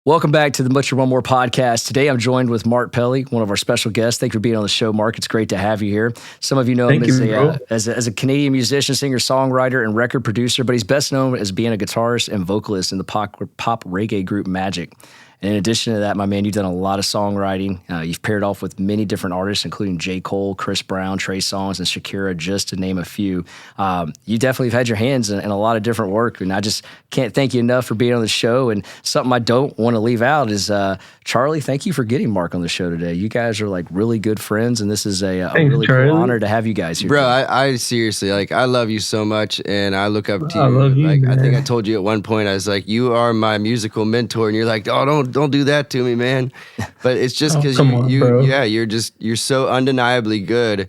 Welcome back to the Butcher One More podcast. Today I'm joined with Mark Pelli, one of our special guests. Thank you for being on the show, Mark. It's great to have you here. Some of you know him as a Canadian musician, singer, songwriter, and record producer, but he's best known as being a guitarist and vocalist in the pop reggae group Magic. And in addition to that, my man, you've done a lot of songwriting. You've paired off with many different artists, including J. Cole, Chris Brown, Trey Songs, and Shakira, just to name a few. You definitely have had your hands in a lot of different work, and I just can't thank you enough for being on the show. And something I don't want to leave out is, Charlie, thank you for getting Mark on the show today. You guys are like really good friends, and this is a really cool honor to have you guys here. Bro, I seriously, I love you so much, and I look up to you. I love you, man. I think I told you at one point, I was like, you are my musical mentor, and you're like, oh, don't do that to me, man. But it's just because you're so undeniably good,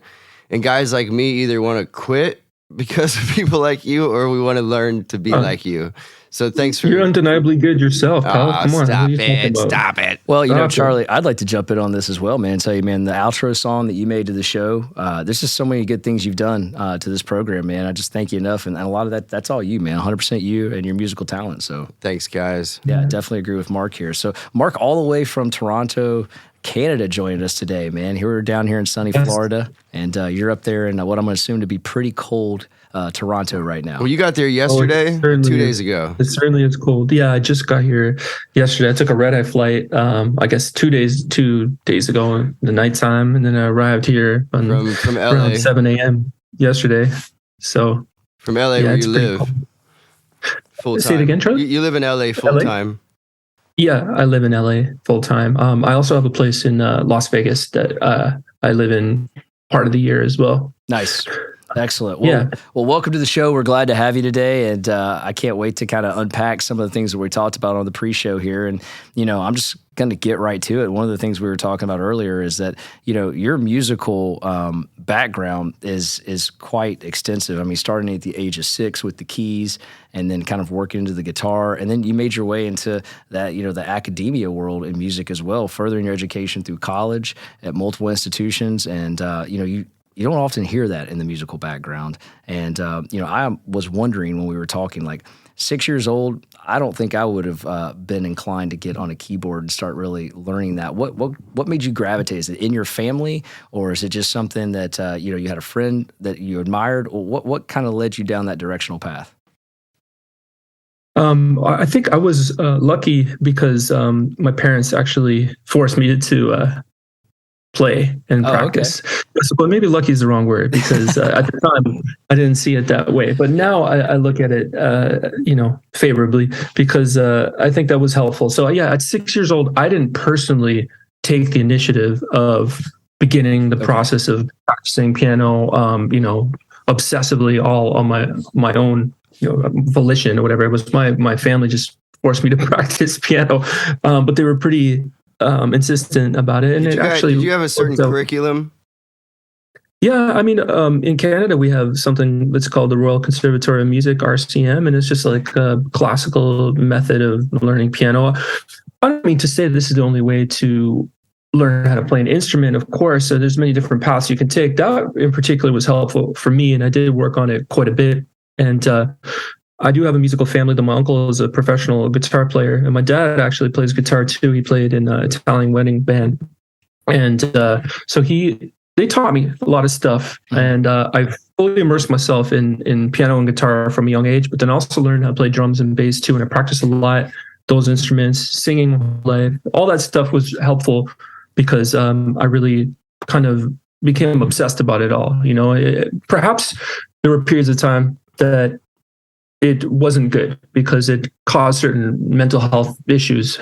and guys like me either want to quit because of people like you, or we want to learn to be like you. So thanks for... You're undeniably good yourself, pal. Come on. Stop it. Well, Charlie, I'd like to jump in on this as well, man. Tell you, man, the outro song that you made to the show, there's just so many good things you've done to this program, man. I just thank you enough. And a lot of that's all you, man. 100% you and your musical talent. So thanks, guys. Yeah, I definitely agree with Mark here. So Mark, all the way from Toronto, Canada, joined us today, man. We're down here in sunny Florida, and you're up there in what I'm going to assume to be pretty cold Toronto right now. Well, you got there yesterday, 2 days ago. It certainly is cold. Yeah, I just got here yesterday. I took a red-eye flight, I guess 2 days ago in the nighttime, and then I arrived here from LA around 7 a.m. yesterday. So from LA, where you live full time. Say it again, Charlie? You live in LA full time. Yeah, I live in LA full time. I also have a place in Las Vegas that I live in part of the year as well. Nice. Excellent. Well, welcome to the show. We're glad to have you today, and I can't wait to kind of unpack some of the things that we talked about on the pre-show here. And, I'm just going to get right to it. One of the things we were talking about earlier is that, your musical background is quite extensive. I mean, starting at the age of 6 with the keys and then kind of working into the guitar. And then you made your way into that, the academia world in music as well, furthering your education through college at multiple institutions. And, you don't often hear that in the musical background. And, I was wondering when we were talking, like 6 years old, I don't think I would have been inclined to get on a keyboard and start really learning that. What made you gravitate? Is it in your family, or is it just something that, you had a friend that you admired? Or what kind of led you down that directional path? I think I was lucky because my parents actually forced me to play and practice. Okay. But maybe lucky is the wrong word, because at the time I didn't see it that way. But now I look at it, favorably, because I think that was helpful. So yeah, at 6 years old, I didn't personally take the initiative of beginning the process of practicing piano, obsessively all on my own, volition or whatever. It was my family just forced me to practice piano, but they were pretty insistent about it. And did you have a certain curriculum? Yeah, I mean, in Canada, we have something that's called the Royal Conservatory of Music, RCM, and it's just like a classical method of learning piano. I don't mean to say this is the only way to learn how to play an instrument, of course. So there's many different paths you can take. That in particular was helpful for me, and I did work on it quite a bit. And I do have a musical family. My uncle is a professional guitar player, and my dad actually plays guitar too. He played in an Italian wedding band, and so they taught me a lot of stuff, and I fully immersed myself in piano and guitar from a young age. But then also learned how to play drums and bass too, and I practiced a lot those instruments, singing live. All that stuff was helpful because I really kind of became obsessed about it all. Perhaps there were periods of time that it wasn't good because it caused certain mental health issues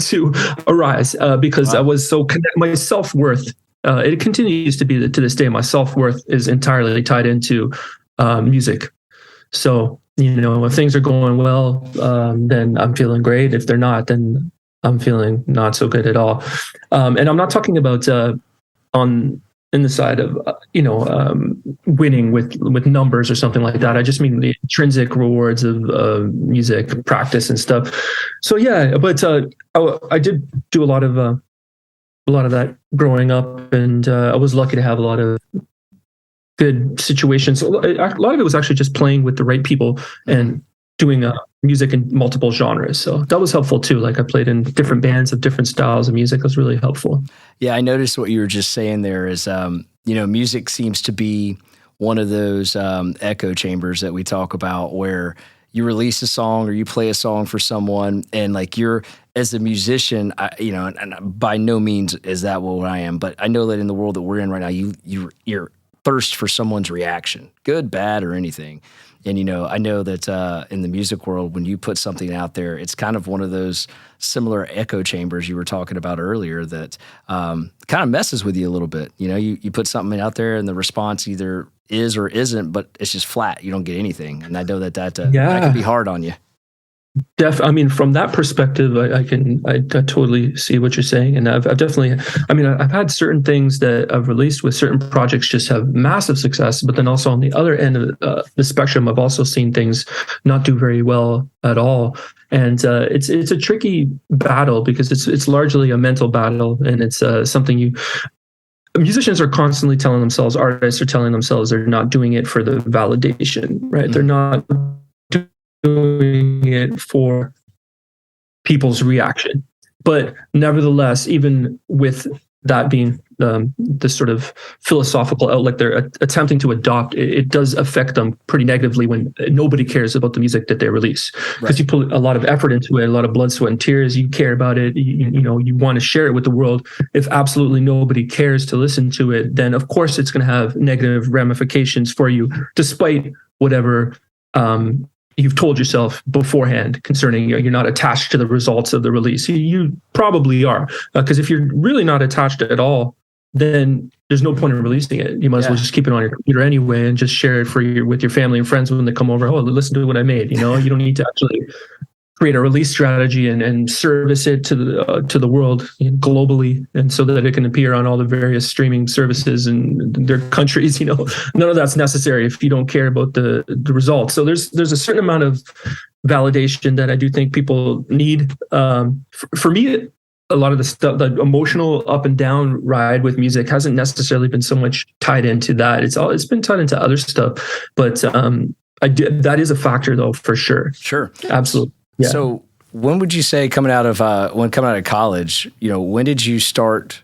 to arise because I was so connected. My self-worth, it continues to be to this day, my self-worth is entirely tied into music. So, if things are going well, then I'm feeling great. If they're not, then I'm feeling not so good at all. And I'm not talking about in the side of winning with numbers or something like that. I just mean the intrinsic rewards of music practice and stuff. So yeah, but I did do a lot of that growing up, and I was lucky to have a lot of good situations. A lot of it was actually just playing with the right people and doing music in multiple genres. So that was helpful too. Like I played in different bands of different styles of music. It was really helpful. Yeah, I noticed what you were just saying there is, music seems to be one of those echo chambers that we talk about where you release a song or you play a song for someone and like you're, as a musician, and by no means is that what I am, but I know that in the world that we're in right now, you're thirst for someone's reaction, good, bad, or anything. And, I know that in the music world, when you put something out there, it's kind of one of those similar echo chambers you were talking about earlier that kind of messes with you a little bit. You put something out there and the response either is or isn't, but it's just flat. You don't get anything. And I know that can be hard on you. I mean, from that perspective, I totally see what you're saying. And I've definitely, I've had certain things that I've released with certain projects just have massive success, but then also on the other end of the spectrum, I've also seen things not do very well at all. And it's a tricky battle because it's largely a mental battle, and it's something musicians are constantly telling themselves, artists are telling themselves they're not doing it for the validation, right? Mm-hmm. They're not doing it for people's reaction. But nevertheless, even with that being the sort of philosophical outlook they're attempting to adopt, it does affect them pretty negatively when nobody cares about the music that they release. Because you put a lot of effort into it, a lot of blood, sweat, and tears. You care about it. You want to share it with the world. If absolutely nobody cares to listen to it, then of course it's going to have negative ramifications for you, despite whatever you've told yourself beforehand concerning you're not attached to the results of the release. You probably are, because if you're really not attached at all, then there's no point in releasing it. You might as well just keep it on your computer anyway and just share it with your family and friends when they come over. Oh, listen to what I made. You don't need to actually create a release strategy and service it to the world globally, and so that it can appear on all the various streaming services in their countries. None of that's necessary if you don't care about the results. So there's a certain amount of validation that I do think people need. For me, a lot of the stuff, the emotional up and down ride with music hasn't necessarily been so much tied into that. It's been tied into other stuff, but that is a factor though, for sure. Sure, absolutely. Yeah. So when would you say coming out of college, when did you start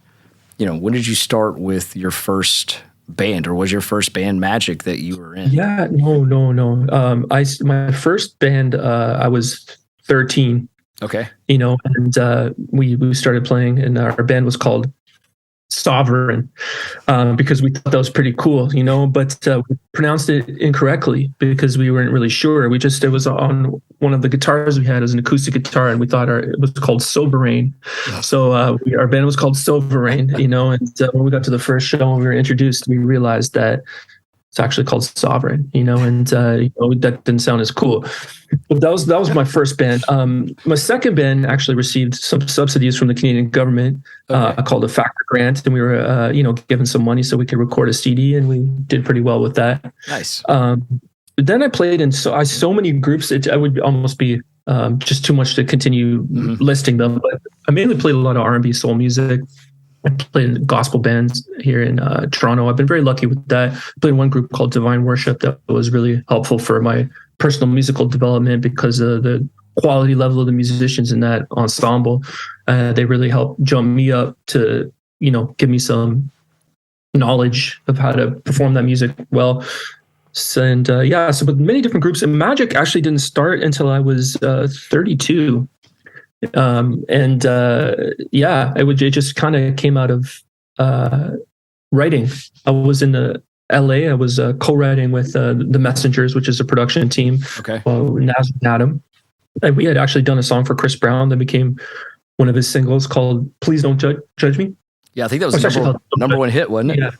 with your first band, or was your first band Magic that you were in? Yeah, no. My first band, I was 13. Okay. And we started playing, and our band was called Sovereign, because we thought that was pretty cool, but we pronounced it incorrectly because we weren't really sure. It was on one of the guitars we had as an acoustic guitar, and we thought it was called Sovereign. So our band was called Sovereign, and when we got to the first show and we were introduced, we realized that it's actually called Sovereign, and that didn't sound as cool. But that was my first band. My second band actually received some subsidies from the Canadian government, called a Factor Grant, and we were, given some money so we could record a CD, and we did pretty well with that. Nice. But then I played in so many groups, I would almost be just too much to continue listing them. But I mainly played a lot of R&B soul music. I played in gospel bands here in Toronto. I've been very lucky with that. I played in one group called Divine Worship that was really helpful for my personal musical development because of the quality level of the musicians in that ensemble. They really helped jump me up to, give me some knowledge of how to perform that music well. So with many different groups. And Magic actually didn't start until I was 32. It just kind of came out of writing. I was in LA. I was co-writing with the Messengers, which is a production team. Okay. Naz and Adam. And we had actually done a song for Chris Brown that became one of his singles called "Please Don't Judge Me." Yeah, I think that was number one hit, wasn't it? Yeah.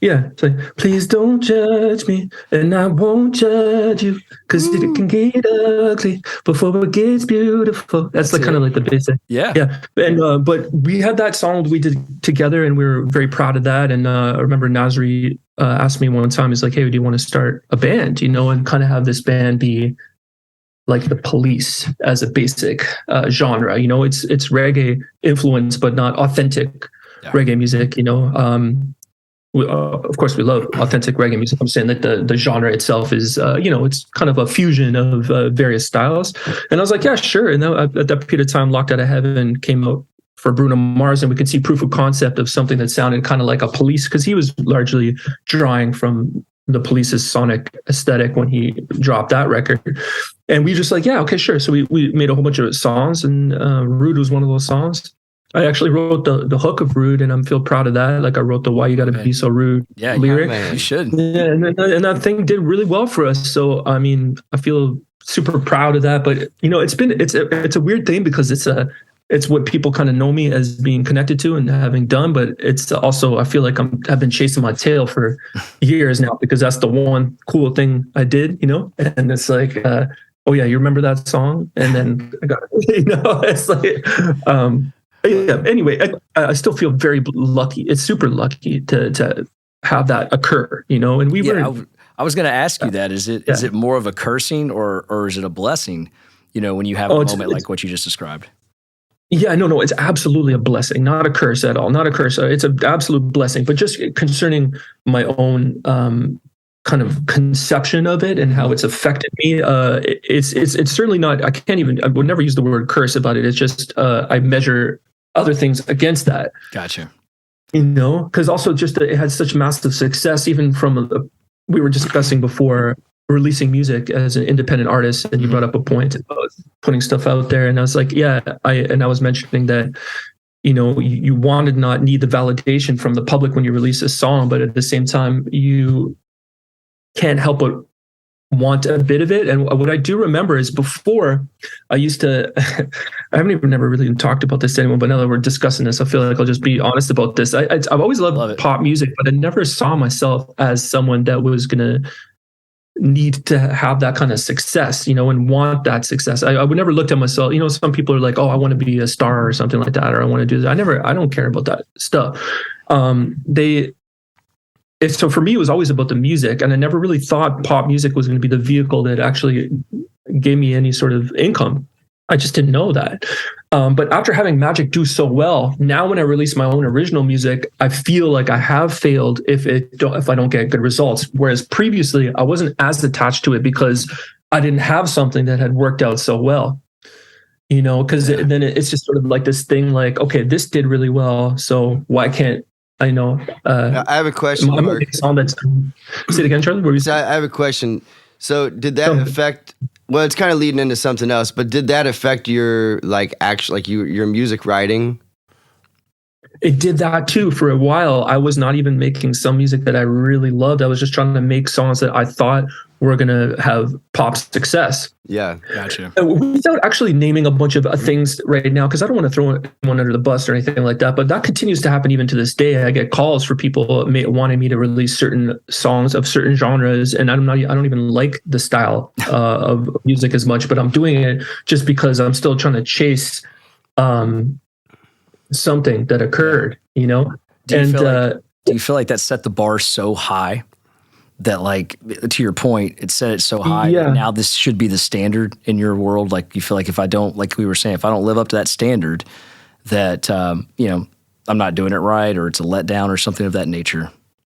Yeah, it's like, please don't judge me, and I won't judge you, because it can get ugly before it gets beautiful. That's kind of like the basic. Yeah. And but we had that song we did together, and we were very proud of that. And I remember Nasri asked me one time, he's like, "Hey, do you want to start a band? And kind of have this band be like the Police as a basic genre? It's reggae influence, but not authentic reggae music. of course, we love authentic reggae music. I'm saying that the genre itself is, it's kind of a fusion of various styles. And I was like, yeah, sure. And then at that period of time, Locked Out of Heaven came out for Bruno Mars, and we could see proof of concept of something that sounded kind of like a Police, because he was largely drawing from the Police's sonic aesthetic when he dropped that record. And we just like, yeah, okay, sure. So we made a whole bunch of songs, and Rude was one of those songs. I actually wrote the hook of Rude, and I feel proud of that. Like, I wrote the Why You Gotta Be So Rude lyric. Yeah, you should. Yeah, and that thing did really well for us. So, I mean, I feel super proud of that. But, it's a weird thing, because it's what people kind of know me as being connected to and having done. But it's also, I feel like I've been chasing my tail for years now, because that's the one cool thing I did, And it's like, oh yeah, you remember that song? And then I got, it's like, yeah. Anyway, I still feel very lucky. It's super lucky to have that occur, And we were. I was going to ask you that. Is it more of a cursing or is it a blessing? When you have a moment like what you just described. Yeah, no, it's absolutely a blessing, not a curse at all. Not a curse. It's an absolute blessing. But just concerning my own kind of conception of it and how it's affected me, it's certainly not. I would never use the word curse about it. It's just I measure other things against that. Gotcha. Because also just it had such massive success, even from we were discussing before releasing music as an independent artist, and you brought up a point about putting stuff out there, and I was like, yeah, I was mentioning that you want to not need the validation from the public when you release a song, but at the same time you can't help but want a bit of it. And what I do remember is before I used to, I haven't even never really talked about this to anyone, but now that we're discussing this, I feel like I'll just be honest about this. I've always loved pop music, but I never saw myself as someone that was going to need to have that kind of success, and want that success. I would never look at myself, some people are like, oh, I want to be a star or something like that, or I want to do that. I don't care about that stuff. So for me, it was always about the music, and I never really thought pop music was going to be the vehicle that actually gave me any sort of income. I just didn't know that. But after having Magic do so well, now when I release my own original music, I feel like I have failed if I don't get good results. Whereas previously, I wasn't as attached to it because I didn't have something that had worked out so well. Because then it's just sort of like this thing, like, okay, this did really well, so why can't I have a question, Mark. Say it again, Charlie. I have a question. So did that affect? Well, it's kind of leading into something else, but did that affect your your music writing? It did that too. For a while, I was not even making some music that I really loved. I was just trying to make songs that I thought were going to have pop success. Yeah, gotcha. Without actually naming a bunch of things right now, because I don't want to throw anyone under the bus or anything like that, but that continues to happen even to this day. I get calls for people wanting me to release certain songs of certain genres, and I don't even like the style of music as much, but I'm doing it just because I'm still trying to chase something that occurred, Do you feel like that set the bar so high that, like, to your point, it set it so high that now this should be the standard in your world? Like, you feel like if I don't, like we were saying, if I don't live up to that standard, that, I'm not doing it right, or it's a letdown or something of that nature.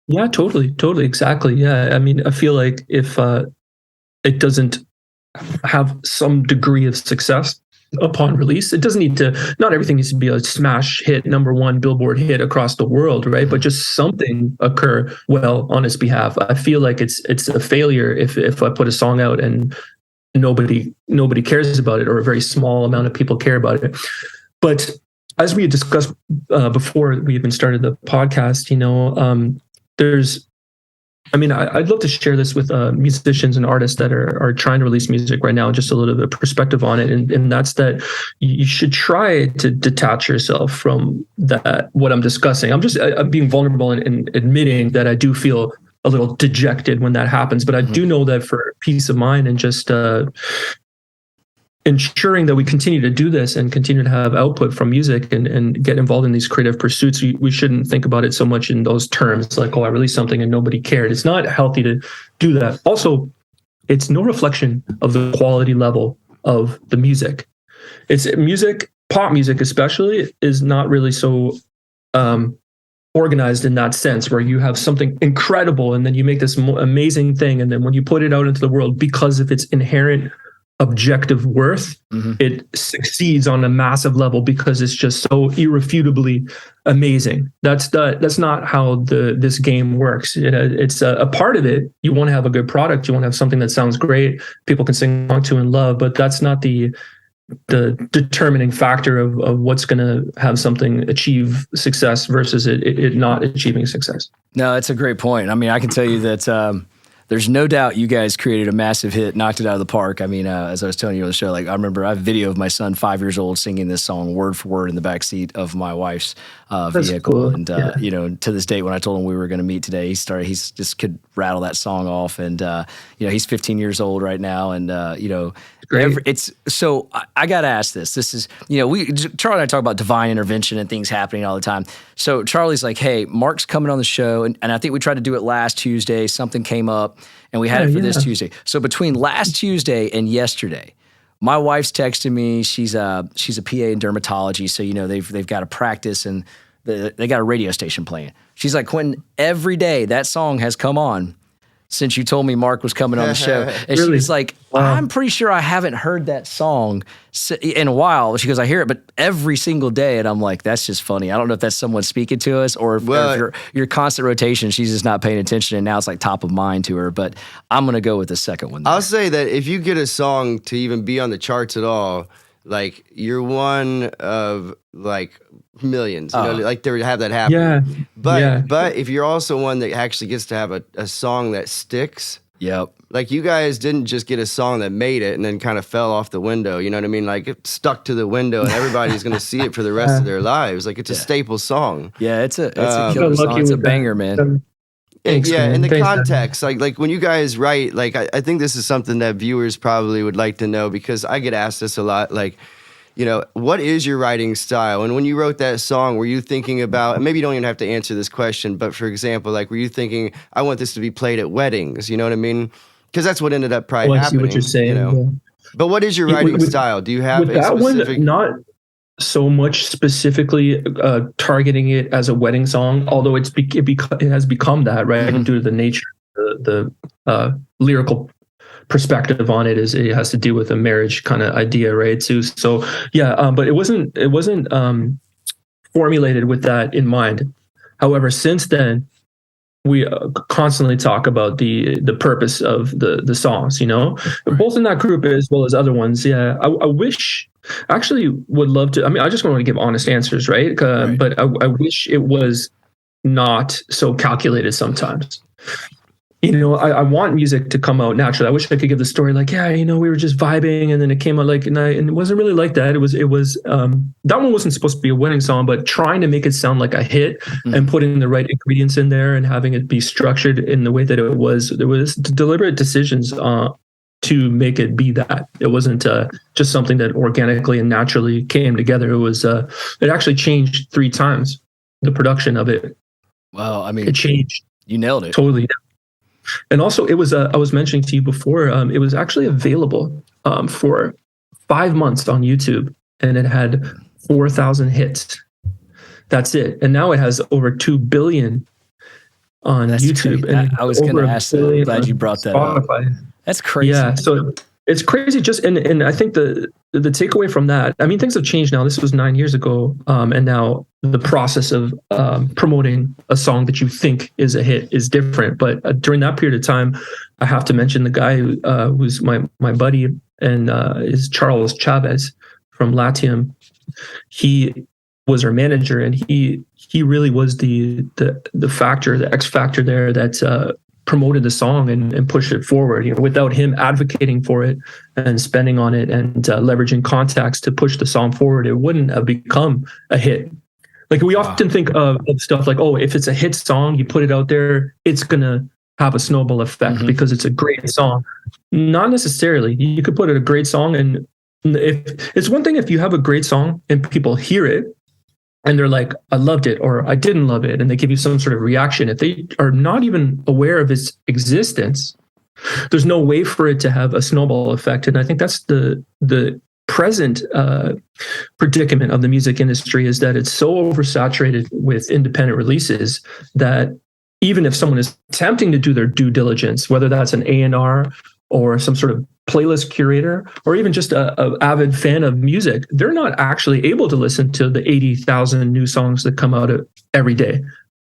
Yeah, totally. Exactly. Yeah. I mean, I feel like if it doesn't have some degree of success upon release, it doesn't need to, not everything needs to be a smash hit, #1 Billboard hit across the world, right? But just something occur well on its behalf. I feel like it's a failure if I put a song out and nobody cares about it, or a very small amount of people care about it. But as we had discussed before we even started the podcast, I'd love to share this with musicians and artists that are trying to release music right now, just a little bit of perspective on it. And that's that you should try to detach yourself from that, what I'm discussing. I'm just being vulnerable and admitting that I do feel a little dejected when that happens. But I do know that for peace of mind and just ensuring that we continue to do this and continue to have output from music and get involved in these creative pursuits, we shouldn't think about it so much in those terms, like, oh, I released something and nobody cared. It's not healthy to do that. Also, it's no reflection of the quality level of the music. It's music, pop music especially, is not really so organized in that sense, where you have something incredible and then you make this amazing thing, and then when you put it out into the world, because of its inherent objective worth, it succeeds on a massive level because it's just so irrefutably amazing. That's not how this game works. It's a part of it. You want to have a good product. You want to have something that sounds great, people can sing along to and love, but that's not the determining factor of what's going to have something achieve success versus it not achieving success. No, that's a great point. I mean, I can tell you that there's no doubt you guys created a massive hit, knocked it out of the park. I mean, as I was telling you on the show, like I remember I have a video of my son, 5 years old, singing this song word for word in the backseat of my wife's vehicle. Cool. And, you know, to this date, when I told him we were going to meet today, he's just could rattle that song off. And, you know, he's 15 years old right now. And, you know, so I got to ask this. This is, you know, Charlie and I talk about divine intervention and things happening all the time. So Charlie's like, hey, Mark's coming on the show. And I think we tried to do it last Tuesday. Something came up and we had it for this Tuesday. So between last Tuesday and yesterday, my wife's texting me. She's a PA in dermatology. So, you know, they've got to practice and they got a radio station playing. She's like, Quentin, every day that song has come on since you told me Mark was coming on the show. And really? She was like, I'm pretty sure I haven't heard that song in a while. She goes, I hear it, but every single day. And I'm like, that's just funny. I don't know if that's someone speaking to us or if your constant rotation, she's just not paying attention. And now it's like top of mind to her. But I'm going to go with the second one there. I'll say that if you get a song to even be on the charts at all, like you're one of like millions, you know, like they have that happen. Yeah. But if you're also one that actually gets to have a song that sticks. Yep. Like you guys didn't just get a song that made it and then kind of fell off the window. You know what I mean? Like it stuck to the window and everybody's going to see it for the rest of their lives. Like it's a staple song. Yeah. It's a killer song. It's a banger, man. Thanks, man. In the context, like when you guys write, like I think this is something that viewers probably would like to know because I get asked this a lot, like, you know, what is your writing style? And when you wrote that song, were you thinking about, and maybe you don't even have to answer this question, but for example, like, were you thinking, I want this to be played at weddings? You know what I mean? Because that's what ended up probably happening. I see what you're saying. You know? But what is your writing style? Do you have a specific... One, not so much specifically targeting it as a wedding song, although it has become that, right? Due to the nature, the lyrical perspective on it is it has to do with a marriage kind of idea, right? So yeah, but it wasn't formulated with that in mind. However, since then, we constantly talk about the purpose of the songs, you know, both in that group as well as other ones. Yeah, I wish, actually would love to. I mean, I just want to give honest answers, right? But I wish it was not so calculated sometimes. You know, I want music to come out naturally. I wish I could give the story like, yeah, you know, we were just vibing and then it came out like, and it wasn't really like that. It was that one wasn't supposed to be a wedding song, but trying to make it sound like a hit and putting the right ingredients in there and having it be structured in the way that it was. There was deliberate decisions to make it be that. It wasn't just something that organically and naturally came together. It was, it actually changed 3 times, the production of it. Well, I mean, it changed. You nailed it. Totally. And also, it was, I was mentioning to you before, it was actually available for 5 months on YouTube, and it had 4,000 hits. That's it. And now it has over 2 billion on YouTube. And I was going to ask that. I'm glad you brought that up. That's crazy. Yeah, so it's crazy. Just and I think the takeaway from that, I mean, things have changed now. This was 9 years ago, and now the process of promoting a song that you think is a hit is different. But during that period of time, I have to mention the guy who's my buddy and is Charles Chavez from Latium. He was our manager, and he really was the factor, the X factor there that promoted the song and pushed it forward. You know, without him advocating for it and spending on it and leveraging contacts to push the song forward, it wouldn't have become a hit. Like we often think of stuff like, oh, if it's a hit song, you put it out there, it's gonna have a snowball effect because it's a great song. Not necessarily. You could put it a great song, and if it's one thing if you have a great song and people hear it and they're like, I loved it, or I didn't love it, and they give you some sort of reaction. If they are not even aware of its existence, there's no way for it to have a snowball effect. And I think that's the present predicament of the music industry is that it's so oversaturated with independent releases that even if someone is attempting to do their due diligence, whether that's an A&R or some sort of playlist curator, or even just a avid fan of music, they're not actually able to listen to the 80,000 new songs that come out every day.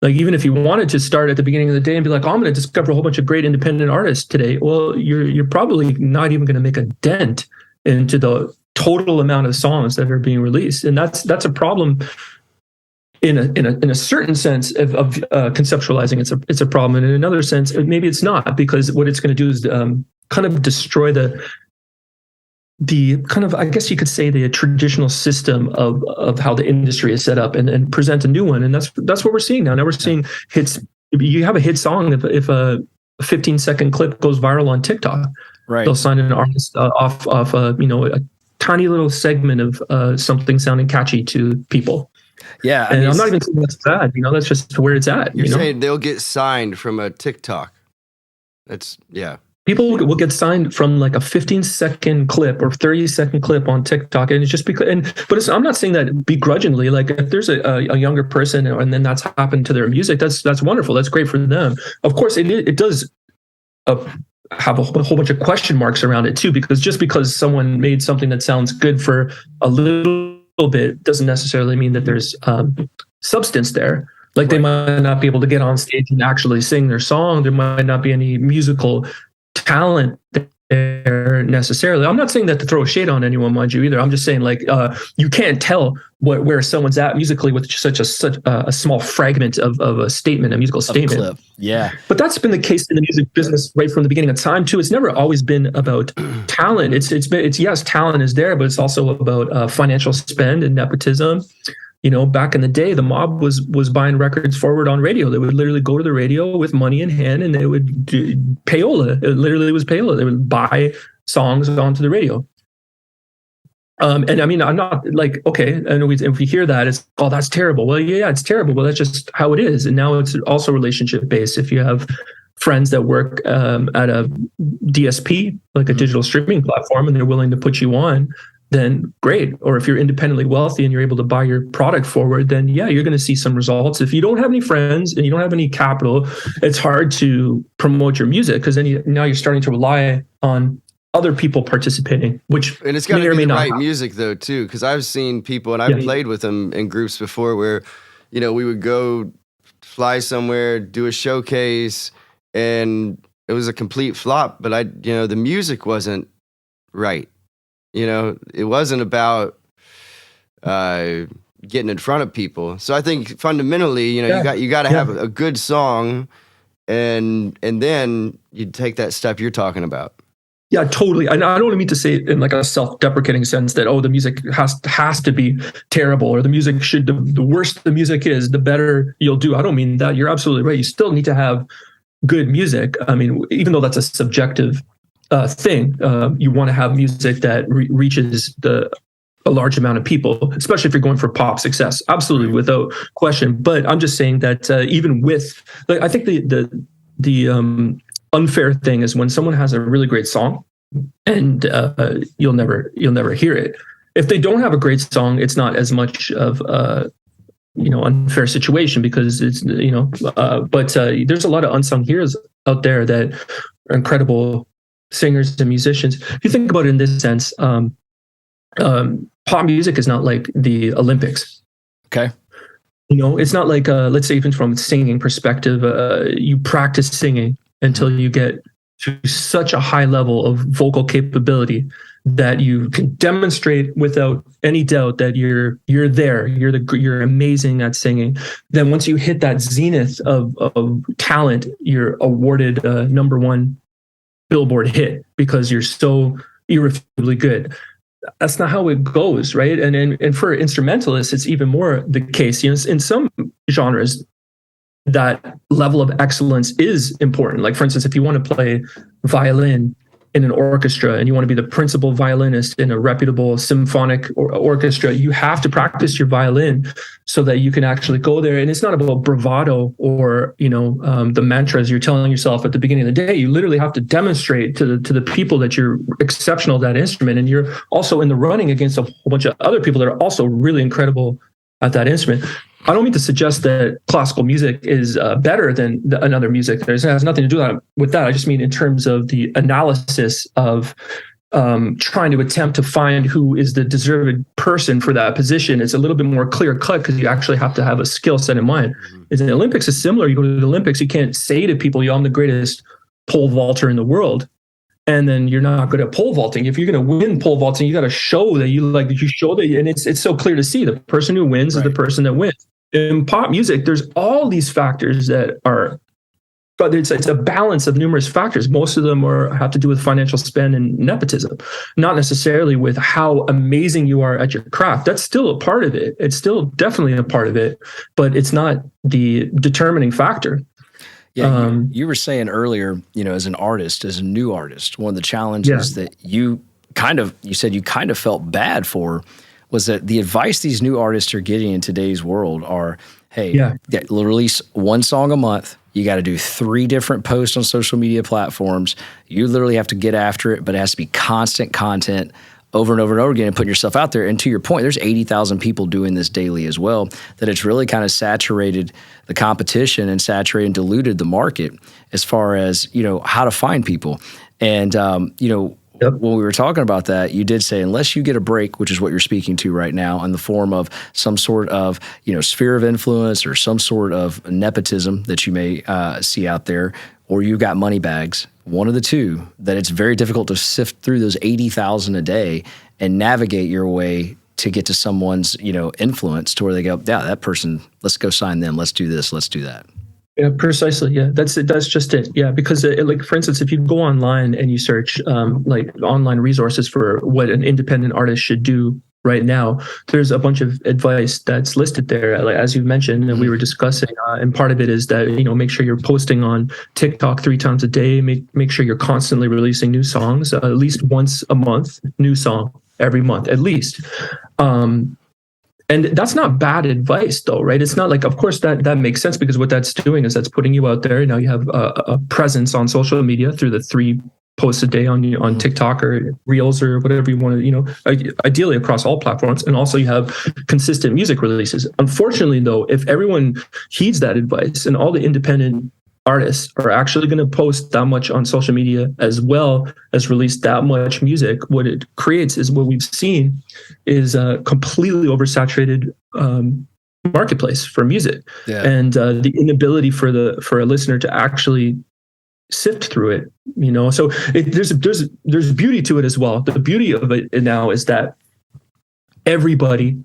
Like, even if you wanted to start at the beginning of the day and be like, oh, I'm going to discover a whole bunch of great independent artists today, well, you're probably not even going to make a dent into the total amount of songs that are being released. And that's a problem in a certain sense of conceptualizing. It's a problem. And in another sense, maybe it's not, because what it's going to do is kind of destroy the kind of, I guess you could say, the traditional system of how the industry is set up, and present a new one. And that's what we're seeing now. Now we're seeing hits. You have a hit song, if a 15-second clip goes viral on TikTok, right, they'll sign an artist off a tiny little segment of something sounding catchy to people. Yeah, and I'm not even saying that's bad. That's just where it's at. You're saying they'll get signed from a TikTok. That's, yeah. People will get signed from like a 15-second clip or 30-second clip on TikTok, and it's just because. But I'm not saying that begrudgingly. Like, if there's a younger person and then that's happened to their music, that's wonderful. That's great for them. Of course, it does have a whole bunch of question marks around it too, because just because someone made something that sounds good for a little bit doesn't necessarily mean that there's substance there. Like, they might not be able to get on stage and actually sing their song. There might not be any musical talent there necessarily. I'm not saying that to throw shade on anyone, mind you, either. I'm just saying, like, you can't tell where someone's at musically with such a small fragment of a statement, a musical statement. Clip. Yeah. But that's been the case in the music business right from the beginning of time too. It's never always been about talent. It's yes, talent is there, but it's also about financial spend and nepotism. Back in the day, the mob was buying records forward on radio. They would literally go to the radio with money in hand, and they would do payola. It literally was payola. They would buy songs onto the radio. And I mean, I'm not like, okay, and if we hear that, it's, oh, that's terrible. Well, yeah, it's terrible. Well, that's just how it is. And now it's also relationship based. If you have friends that work at a DSP, like a digital streaming platform, and they're willing to put you on, then great. Or if you're independently wealthy and you're able to buy your product forward, then yeah, you're going to see some results. If you don't have any friends and you don't have any capital, it's hard to promote your music, because then now you're starting to rely on other people participating, and it's got to be the right music though too, because I've seen people, and I've played with them in groups before, where we would go fly somewhere, do a showcase, and it was a complete flop. But the music wasn't right. It wasn't about getting in front of people. So I think fundamentally, you got to have a good song, and then you take that step you're talking about. Yeah, totally. And I don't mean to say it in like a self-deprecating sense that, oh, the music has to be terrible, or the music should, the worse the music is, the better you'll do. I don't mean that. You're absolutely right. You still need to have good music. I mean, even though that's a subjective thing, you want to have music that reaches a large amount of people, especially if you're going for pop success. Absolutely, without question. But I'm just saying that even with, like, I think the unfair thing is when someone has a really great song and you'll never hear it. If they don't have a great song, it's not as much of unfair situation, because it's but there's a lot of unsung heroes out there that are incredible singers and musicians. If you think about it in this sense, pop music is not like the Olympics. Okay. It's not like let's say, even from a singing perspective, you practice singing until you get to such a high level of vocal capability that you can demonstrate without any doubt that you're there, you're amazing at singing. Then once you hit that zenith of talent, you're awarded a number one Billboard hit because you're so irrefutably good. That's not how it goes, right? And for instrumentalists, it's even more the case. In some genres, that level of excellence is important. Like, for instance, if you want to play violin in an orchestra and you want to be the principal violinist in a reputable symphonic orchestra, you have to practice your violin so that you can actually go there. And it's not about bravado or, the mantras you're telling yourself at the beginning of the day. You literally have to demonstrate to the people that you're exceptional at that instrument. And you're also in the running against a whole bunch of other people that are also really incredible at that instrument. I don't mean to suggest that classical music is better than another music. It has nothing to do with that. I just mean in terms of the analysis of trying to attempt to find who is the deserved person for that position. It's a little bit more clear cut because you actually have to have a skill set in mind. In the Olympics is similar. You go to the Olympics, you can't say to people, I'm the greatest pole vaulter in the world. And then you're not good at pole vaulting. If you're going to win pole vaulting, you got to show that you show that, and it's so clear to see the person who wins is the person that wins. In pop music, there's all these factors that are, but it's a balance of numerous factors. Most of them have to do with financial spend and nepotism, not necessarily with how amazing you are at your craft. That's still a part of it. It's still definitely a part of it, but it's not the determining factor. Yeah, you were saying earlier, as an artist, as a new artist, one of the challenges that you said you kind of felt bad for was that the advice these new artists are getting in today's world are, hey, release one song a month. You got to do 3 different posts on social media platforms. You literally have to get after it, but it has to be constant content over and over and over again and putting yourself out there. And to your point, there's 80,000 people doing this daily as well, that it's really kind of saturated the competition and saturated and diluted the market as far as, how to find people. And, when we were talking about that, you did say, unless you get a break, which is what you're speaking to right now, in the form of some sort of, sphere of influence or some sort of nepotism that you may see out there, or you got money bags, one of the two, that it's very difficult to sift through those 80,000 a day and navigate your way to get to someone's, influence to where they go, yeah, that person, let's go sign them. Let's do this. Let's do that. Yeah, precisely. Yeah, that's it. That's just it. Yeah, because for instance, if you go online and you search online resources for what an independent artist should do right now, there's a bunch of advice that's listed there. Like, as you mentioned, and we were discussing, and part of it is that make sure you're posting on TikTok 3 times a day. Make sure you're constantly releasing new songs, at least once a month, new song every month at least. And that's not bad advice, though, right? It's not like, of course, that makes sense, because what that's doing is that's putting you out there. Now you have a presence on social media through the 3 posts a day on TikTok or Reels or whatever you want to, ideally across all platforms. And also you have consistent music releases. Unfortunately, though, if everyone heeds that advice and all the independent artists are actually going to post that much on social media as well as release that much music, what it creates is what we've seen is a completely oversaturated marketplace for music, and the inability for a listener to actually sift through it. So there's beauty to it as well. The beauty of it now is that everybody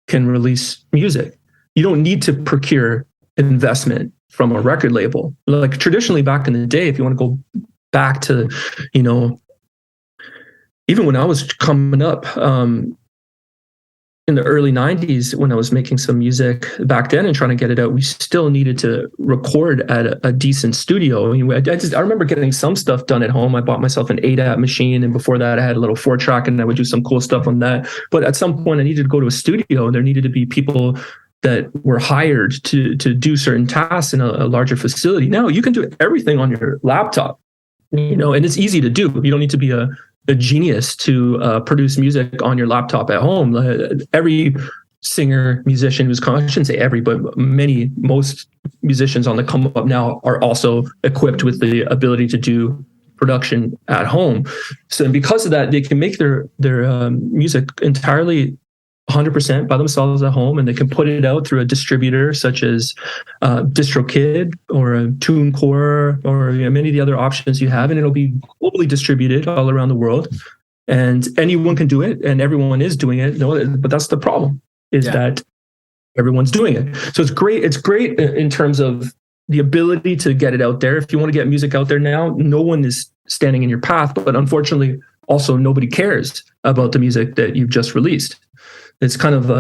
can release music. You don't need to procure investment from a record label. Like traditionally back in the day, if you want to go back to, even when I was coming up in the early 90s, when I was making some music back then and trying to get it out, we still needed to record at a decent studio. I remember getting some stuff done at home. I bought myself an 8-app machine, and before that I had a little 4-track, and I would do some cool stuff on that. But at some point I needed to go to a studio, and there needed to be people that were hired to do certain tasks in a larger facility. Now you can do everything on your laptop, and it's easy to do. You don't need to be a genius to produce music on your laptop at home. Every singer, musician who's I shouldn't say every, but most musicians on the come up now are also equipped with the ability to do production at home. So because of that, they can make their music entirely 100% by themselves at home, and they can put it out through a distributor such as DistroKid or TuneCore or many of the other options you have, and it'll be globally distributed all around the world, and anyone can do it, and everyone is doing it. But that's the problem, is that everyone's doing it. So it's great. It's great in terms of the ability to get it out there. If you want to get music out there now, no one is standing in your path, but unfortunately also nobody cares about the music that you've just released. It's kind of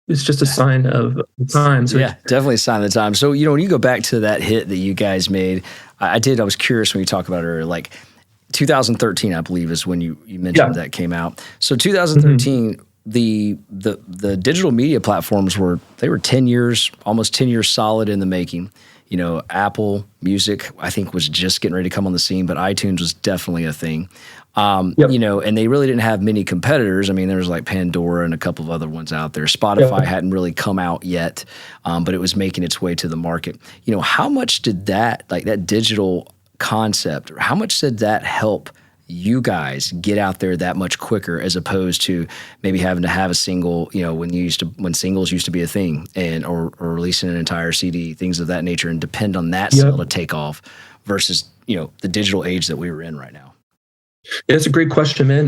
it's just a sign of the times. Yeah, definitely a sign of the time. So, when you go back to that hit that you guys made, I was curious when you talk about it earlier, like, 2013, I believe, is when you mentioned that came out. So 2013, the digital media platforms were 10 years, almost 10 years solid in the making. You know, Apple Music, I think, was just getting ready to come on the scene, but iTunes was definitely a thing. You know, and they really didn't have many competitors. I mean, there was like Pandora and a couple of other ones out there. Spotify hadn't really come out yet, but it was making its way to the market. You know, how much did that digital concept, or how much did that help you guys get out there that much quicker, as opposed to maybe having to have a single, you know, when singles used to be a thing, and or releasing an entire CD, things of that nature, and depend on that sale to take off versus, you know, the digital age that we were in right now? It's a great question, man.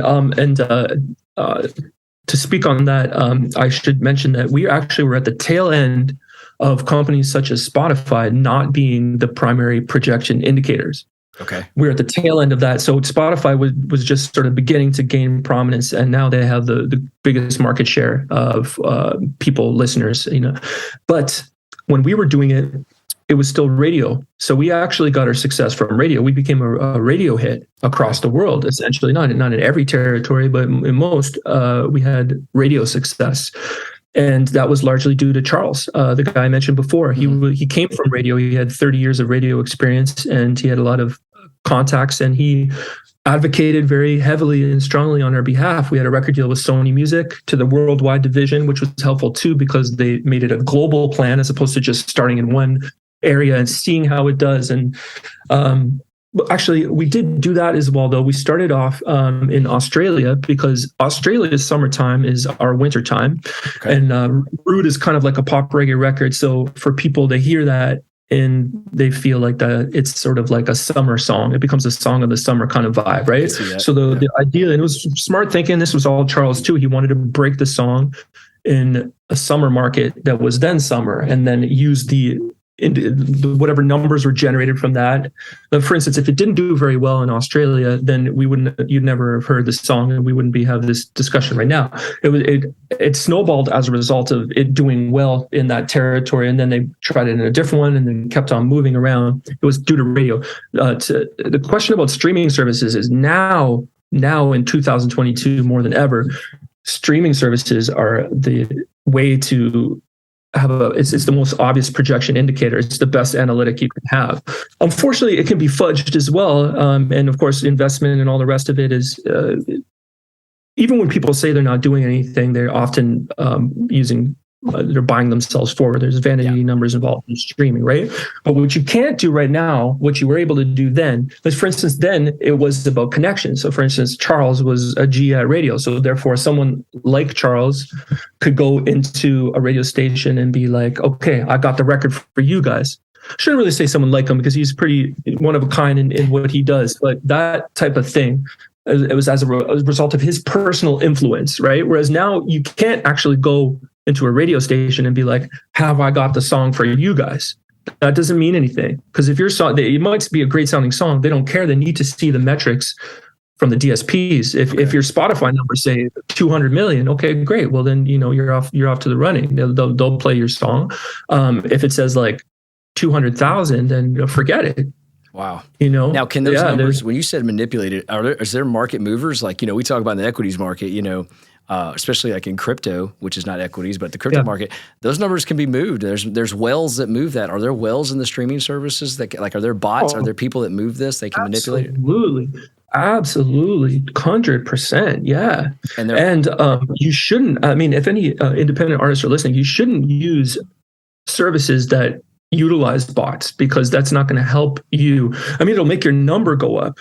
To speak on that, I should mention that we actually were at the tail end of companies such as Spotify not being the primary projection indicators. Okay. We're at the tail end of that. So Spotify was just sort of beginning to gain prominence, and now they have the biggest market share of people, listeners, you know. But when we were doing it, it was still radio. So we actually got our success from radio. We became a radio hit across the world, essentially, not in every territory, but in most, we had radio success. And that was largely due to Charles, the guy I mentioned before. He came from radio. He had 30 years of radio experience, and he had a lot of contacts, and he advocated very heavily and strongly on our behalf. We had a record deal with Sony Music to the worldwide division, which was helpful too, because they made it a global plan as opposed to just starting in one area and seeing how it does. And actually, we did do that as well, though. We started off in Australia, because Australia's summertime is our winter time. Okay. And Rude is kind of like a pop reggae record. So for people to hear that, and they feel like that it's sort of like a summer song. It becomes a song of the summer kind of vibe, right? So the idea, and it was smart thinking, this was all Charles too. He wanted to break the song in a summer market that was then summer, and then use the whatever numbers were generated from that. For instance, if it didn't do very well in Australia, then you'd never have heard the song, and we wouldn't have this discussion right now. It snowballed as a result of it doing well in that territory, and then they tried it in a different one, and then kept on moving around. It was due to radio. The question about streaming services is now in 2022 more than ever, streaming services are the way to have it's the most obvious projection indicator. It's the best analytic you can have. Unfortunately, it can be fudged as well. And of course, investment and all the rest of it is, even when people say they're not doing anything, they're often they're buying themselves forward. There's vanity numbers involved in streaming, right? But what you can't do right now, what you were able to do then, is, for instance, then it was about connection. So for instance, Charles was a G at radio. So therefore, someone like Charles could go into a radio station and be like, okay, I got the record for you guys. Shouldn't really say someone like him, because he's pretty one of a kind in what he does. But that type of thing, it was as a result of his personal influence, right? Whereas now you can't actually go into a radio station and be like, have I got the song for you guys? That doesn't mean anything, because if your song, it might be a great sounding song, they don't care. They need to see the metrics from the DSPs. If your Spotify numbers say 200 million, okay, great. Well, then, you're off to the running. They'll play your song. If it says like 200,000, then forget it. Wow. Now, can those numbers, when you said manipulated, is there market movers? Like, we talk about the equities market, especially like in crypto, which is not equities, but the crypto market, those numbers can be moved. There's whales that move that. Are there whales in the streaming services that, like, are there bots? Are there people that move this? They can manipulate it? Absolutely. 100%. Yeah. And you shouldn't, if any independent artists are listening, you shouldn't use services that utilize bots, because that's not going to help you. It'll make your number go up.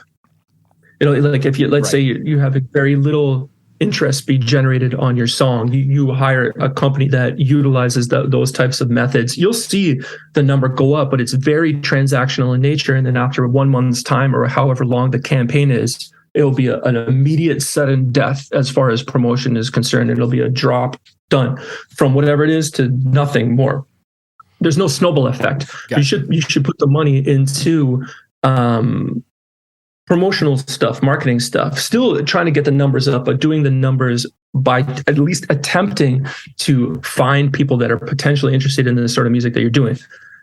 Like if you, let's say you have a very little interest be generated on your song, you hire a company that utilizes those types of methods, you'll see the number go up, but it's very transactional in nature. And then after 1 month's time, or however long the campaign is, it'll be an immediate sudden death as far as promotion is concerned. It'll be a drop, done, from whatever it is to nothing more. There's no snowball effect. Gotcha. You should put the money into promotional stuff, marketing stuff, still trying to get the numbers up, but doing the numbers by at least attempting to find people that are potentially interested in the sort of music that you're doing.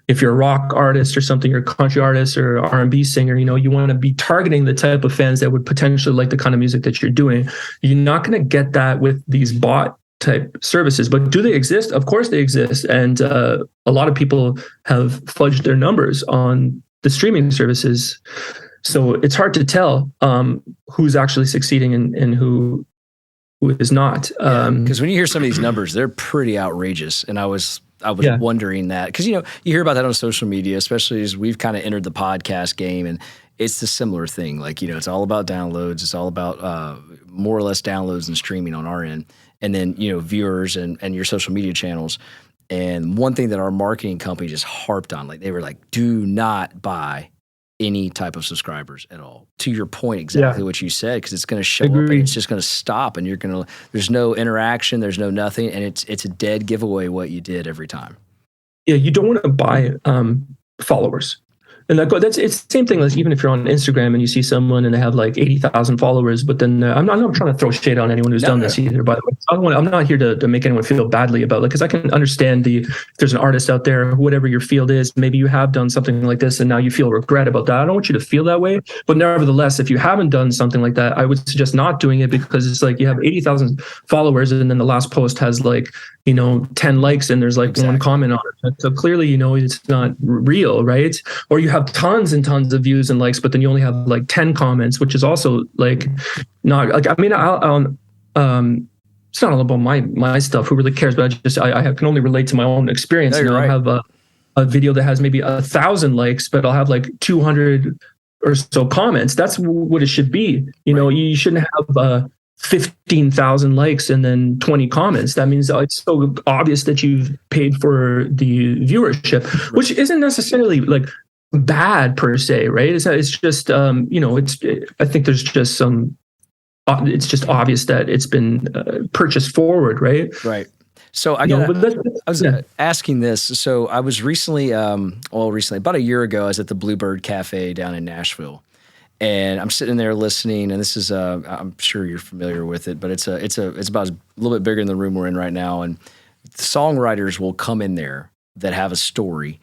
if you're a rock artist or something, you're a country artist or R&B singer, you want to be targeting the type of fans that would potentially like the kind of music that you're doing. You're not going to get that with these bot type services. But do they exist? Of course they exist. And a lot of people have fudged their numbers on the streaming services. So it's hard to tell who's actually succeeding and who is not. Because when you hear some of these numbers, they're pretty outrageous. And I was wondering that, because you hear about that on social media, especially as we've kind of entered the podcast game, and it's the similar thing. Like, it's all about downloads. It's all about more or less downloads and streaming on our end, and then viewers and your social media channels. And one thing that our marketing company just harped on, like they were like, do not buy any type of subscribers at all. To your point, exactly what you said, because it's going to show up and it's just going to stop, and there's no interaction, there's no nothing, and it's a dead giveaway what you did every time. Yeah, you don't want to buy followers. And it's the same thing as even if you're on Instagram and you see someone and they have like 80,000 followers, but then I'm not trying to throw shade on anyone who's done this either, by the way. I'm not here to make anyone feel badly about it, because I can understand if there's an artist out there, whatever your field is, maybe you have done something like this and now you feel regret about that. I don't want you to feel that way. But nevertheless, if you haven't done something like that, I would suggest not doing it, because it's like you have 80,000 followers and then the last post has like 10 likes and there's like one comment on it. So clearly, it's not real, right? Or you have tons and tons of views and likes, but then you only have like 10 comments, which is also like not like, it's not all about my stuff. Who really cares? But I can only relate to my own experience. I have a video that has maybe 1,000 likes, but I'll have like 200 or so comments. That's what it should be. You shouldn't have 15,000 likes and then 20 comments. That means it's so obvious that you've paid for the viewership, which isn't necessarily like bad per se, right? It's just I think there's just some. It's just obvious that it's been purchased forward, right? Right. So I was asking this. So I was recently, about a year ago, I was at the Bluebird Cafe down in Nashville. And I'm sitting there listening, and this is I'm sure you're familiar with it, but it's about a little bit bigger than the room we're in right now. And the songwriters will come in there that have a story.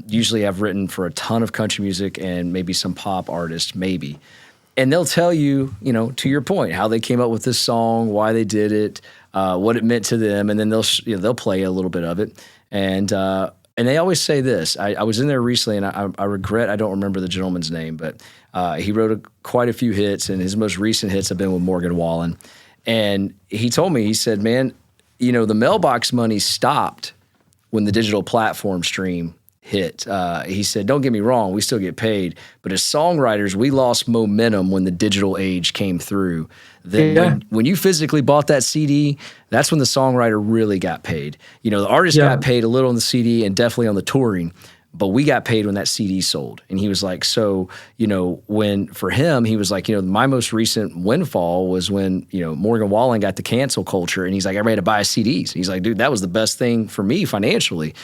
Usually I've written for a ton of country music and maybe some pop artists, maybe. And they'll tell you, to your point, how they came up with this song, why they did it, what it meant to them, and then they'll play a little bit of it. And they always say this. I was in there recently, and I regret I don't remember the gentleman's name, but he wrote quite a few hits, and his most recent hits have been with Morgan Wallen. And he told me, he said, man, the mailbox money stopped when the digital platform stream hit. He said, don't get me wrong, we still get paid, but as songwriters, we lost momentum when the digital age came through. Then when you physically bought that CD, that's when the songwriter really got paid. The artist got paid a little on the CD and definitely on the touring, but we got paid when that CD sold. And he was like, so, for him, he was like, my most recent windfall was when, Morgan Wallen got the cancel culture, and he's like, everybody had to buy CDs. He's like, dude, that was the best thing for me financially.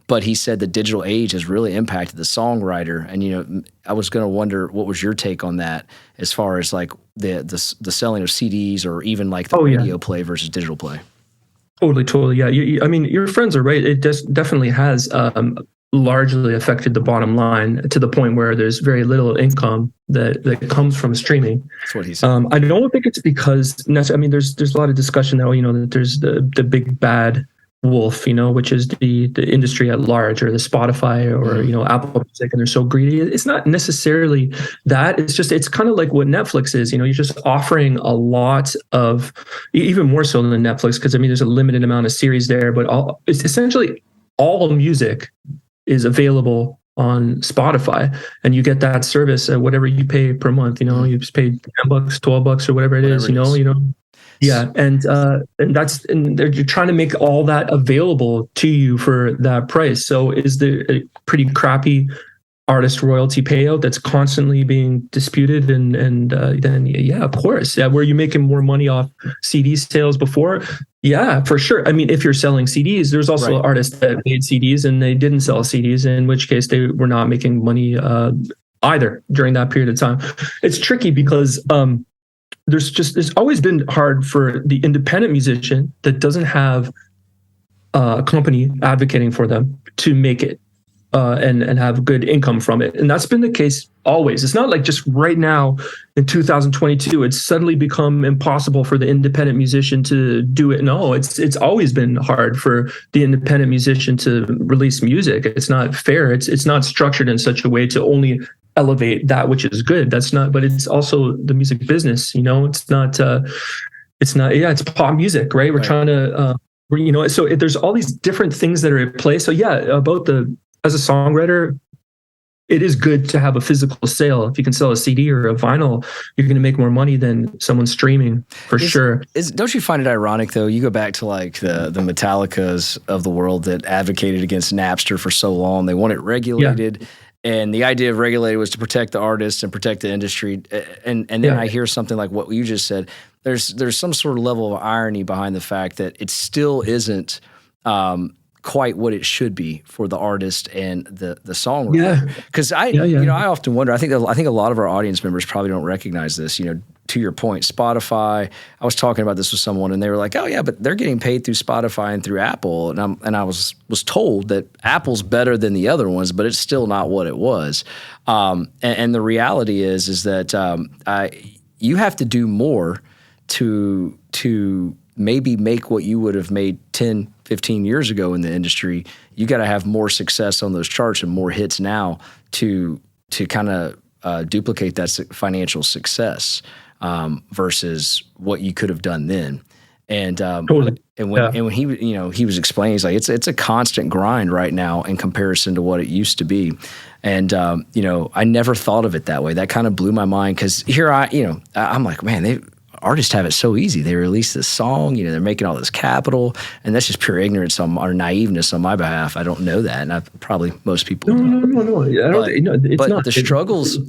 But he said the digital age has really impacted the songwriter. And, I was going to wonder, what was your take on that as far as like the selling of CDs, or even like the radio play versus digital play? Totally. Yeah. Your friends are right. It definitely has largely affected the bottom line to the point where there's very little income that comes from streaming. That's what he said. I don't think it's because, there's a lot of discussion now, that there's the big bad wolf, which is the industry at large, or the Spotify, or Apple Music, and they're so greedy. It's not necessarily that. It's kind of like what Netflix is. You're just offering a lot of, even more so than Netflix, because there's a limited amount of series there, but it's essentially all music is available on Spotify, and you get that service at whatever you pay per month. You just pay $10, $12, or whatever it is. Yeah, and you're trying to make all that available to you for that price. So is there a pretty crappy artist royalty payout that's constantly being disputed? And then of course, were you making more money off CD sales before? Yeah, for sure. If you're selling CDs, there's also artists that made CDs and they didn't sell CDs, in which case they were not making money either during that period of time. It's tricky because there's always been hard for the independent musician that doesn't have a company advocating for them to make it. and have good income from it. And that's been the case always. It's not like just right now in 2022, it's suddenly become impossible for the independent musician to do it. No, it's always been hard for the independent musician to release music. It's not fair. It's not structured in such a way to only elevate that which is good. That's not, but it's also the music business, it's not, it's pop music, right? We're trying to, so there's all these different things that are at play. So as a songwriter, it is good to have a physical sale. If you can sell a CD or a vinyl, you're going to make more money than someone streaming for sure. Don't you find it ironic though? You go back to like the Metallicas of the world that advocated against Napster for so long. They want it regulated. Yeah. And the idea of regulated was to protect the artists and protect the industry. And then I hear something like what you just said. There's some sort of level of irony behind the fact that it still isn't quite what it should be for the artist and the songwriter. Because I often wonder. I think a lot of our audience members probably don't recognize this. To your point, Spotify. I was talking about this with someone, and they were like, "Oh yeah, but they're getting paid through Spotify and through Apple." And I was told that Apple's better than the other ones, but it's still not what it was. And the reality is that you have to do more to maybe make what you would have made 10, 15 years ago in the industry. You got to have more success on those charts and more hits now to kind of duplicate that financial success versus what you could have done then. And totally. And when he was explaining, he's like, it's a constant grind right now in comparison to what it used to be. And I never thought of it that way. That kind of blew my mind because here I'm like, man, artists have it so easy. They release this song, they're making all this capital, and that's just pure ignorance or naiveness on my behalf. I don't know that, and probably most people don't. No. It's not. The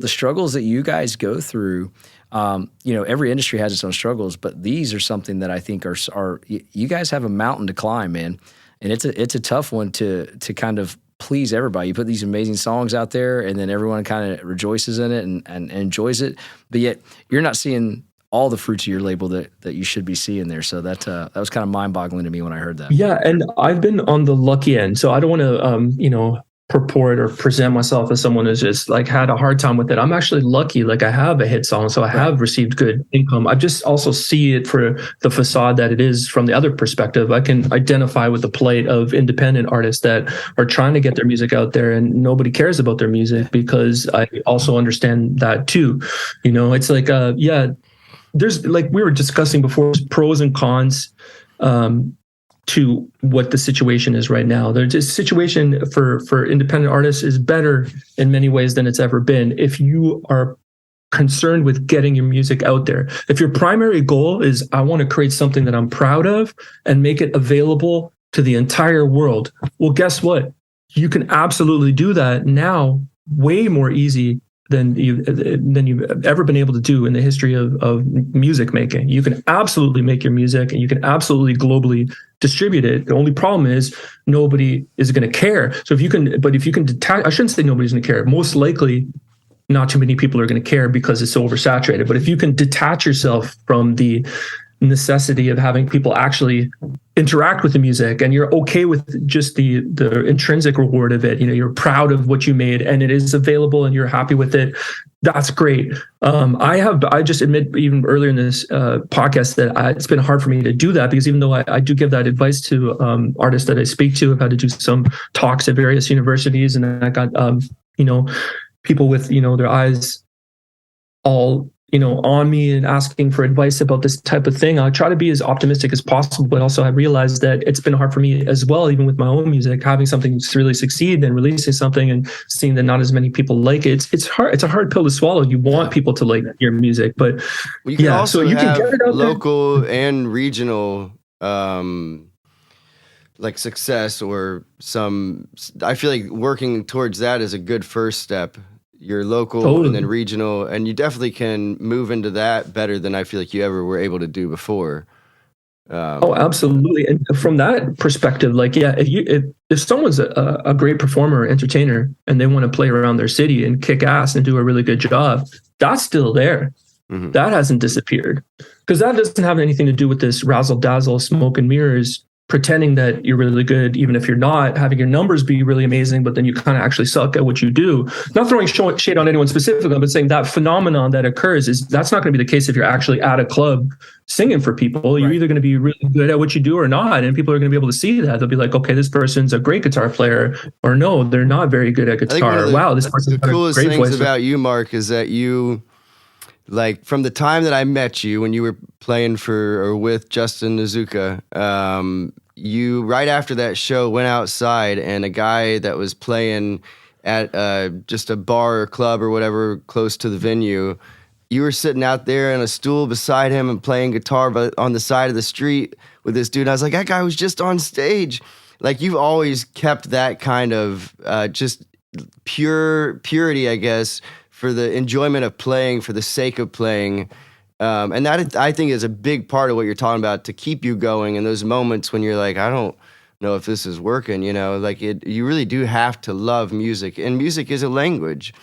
struggles that you guys go through, every industry has its own struggles, but these are something that I think are you guys have a mountain to climb, man, and it's a tough one to kind of please everybody. You put these amazing songs out there, and then everyone kind of rejoices in it and enjoys it, but yet you're not seeing all the fruits of your label that you should be seeing there. So that was kind of mind-boggling to me when I heard that. Yeah, and I've been on the lucky end, so I don't want to purport or present myself as someone who's just like had a hard time with it. I'm actually lucky. Like I have a hit song, so I have received good income. I just also see it for the facade that it is from the other perspective. I can identify with the plight of independent artists that are trying to get their music out there and nobody cares about their music, because I also understand that too. It's like, there's, like we were discussing before, pros and cons to what the situation is right now. The situation for independent artists is better in many ways than it's ever been if you are concerned with getting your music out there. If your primary goal is, I want to create something that I'm proud of and make it available to the entire world, well, guess what? You can absolutely do that now, way more easy than you've ever been able to do in the history of music making. You can absolutely make your music and you can absolutely globally distribute it. The only problem is nobody is going to care. So if you can detach, I shouldn't say nobody's going to care. Most likely not too many people are going to care because it's so oversaturated. But if you can detach yourself from the necessity of having people actually interact with the music and you're okay with just the intrinsic reward of it, you're proud of what you made and it is available and you're happy with it, that's great. I just admit even earlier in this podcast that it's been hard for me to do that, because even though I do give that advice to artists that I speak to, I've had to do some talks at various universities, and I got people with their eyes all on me and asking for advice about this type of thing. I try to be as optimistic as possible, but also I realized that it's been hard for me as well, even with my own music, having something really succeed and releasing something and seeing that not as many people like it. It's hard. It's a hard pill to swallow. You want people to like your music, but you can also you have can get it out local there. And regional like success or some. I feel like working towards that is a good first step. You're local and then regional, and you definitely can move into that better than I feel like you ever were able to do before. Absolutely. And from that perspective, like, if someone's a great performer or entertainer and they want to play around their city and kick ass and do a really good job, that's still there. Mm-hmm. That hasn't disappeared, because that doesn't have anything to do with this razzle dazzle, smoke and mirrors pretending that you're really good, even if you're not, having your numbers be really amazing, but then you kind of actually suck at what you do. Not throwing shade on anyone specifically, but saying that phenomenon that occurs that's not going to be the case if you're actually at a club singing for people. You're either going to be really good at what you do or not, and people are going to be able to see that. They'll be like, okay, this person's a great guitar player, or no, they're not very good at guitar. Wow, this person's the coolest great things voice. about you, Mark, is that you, like, from the time that I met you when you were playing for or with Justin Nizuka, you, right after that show, went outside, and a guy that was playing at just a bar or club or whatever close to the venue, you were sitting out there on a stool beside him and playing guitar but on the side of the street with this dude. And I was like, that guy was just on stage. Like, you've always kept that kind of just purity, I guess, for the enjoyment of playing, for the sake of playing. And that, I think, is a big part of what you're talking about, to keep you going in those moments when you're like, I don't know if this is working, you know, like you really do have to love music, and music is a language.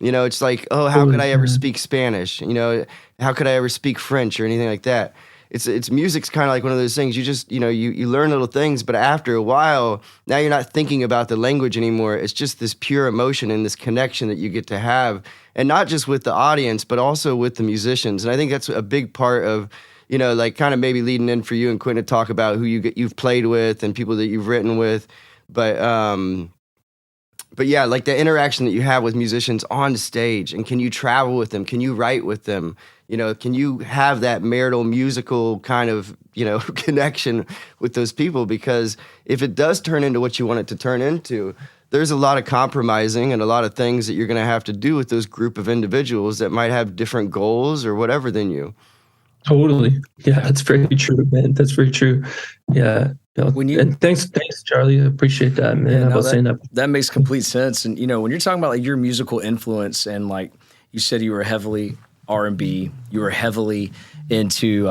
You know, it's like, oh, how could I ever speak Spanish? You know, how could I ever speak French or anything like that? It's music's kind of like one of those things. You just, you know, you learn little things, but after a while, now you're not thinking about the language anymore. It's just this pure emotion and this connection that you get to have, and not just with the audience, but also with the musicians. And I think that's a big part of, you know, like, kind of maybe leading in for you and Quentin to talk about who you've played with and people that you've written with, But yeah, like the interaction that you have with musicians on stage, and can you travel with them? Can you write with them? You know, can you have that marital musical kind of, you know, connection with those people? Because if it does turn into what you want it to turn into, there's a lot of compromising and a lot of things that you're going to have to do with those group of individuals that might have different goals or whatever than you. Totally. Yeah, that's very true, man. That's very true. Yeah. And thanks, Charlie. I appreciate that, man. Yeah, saying that. That makes complete sense. And, you know, when you're talking about like your musical influence, and like you said, you were heavily R&B, you were heavily into,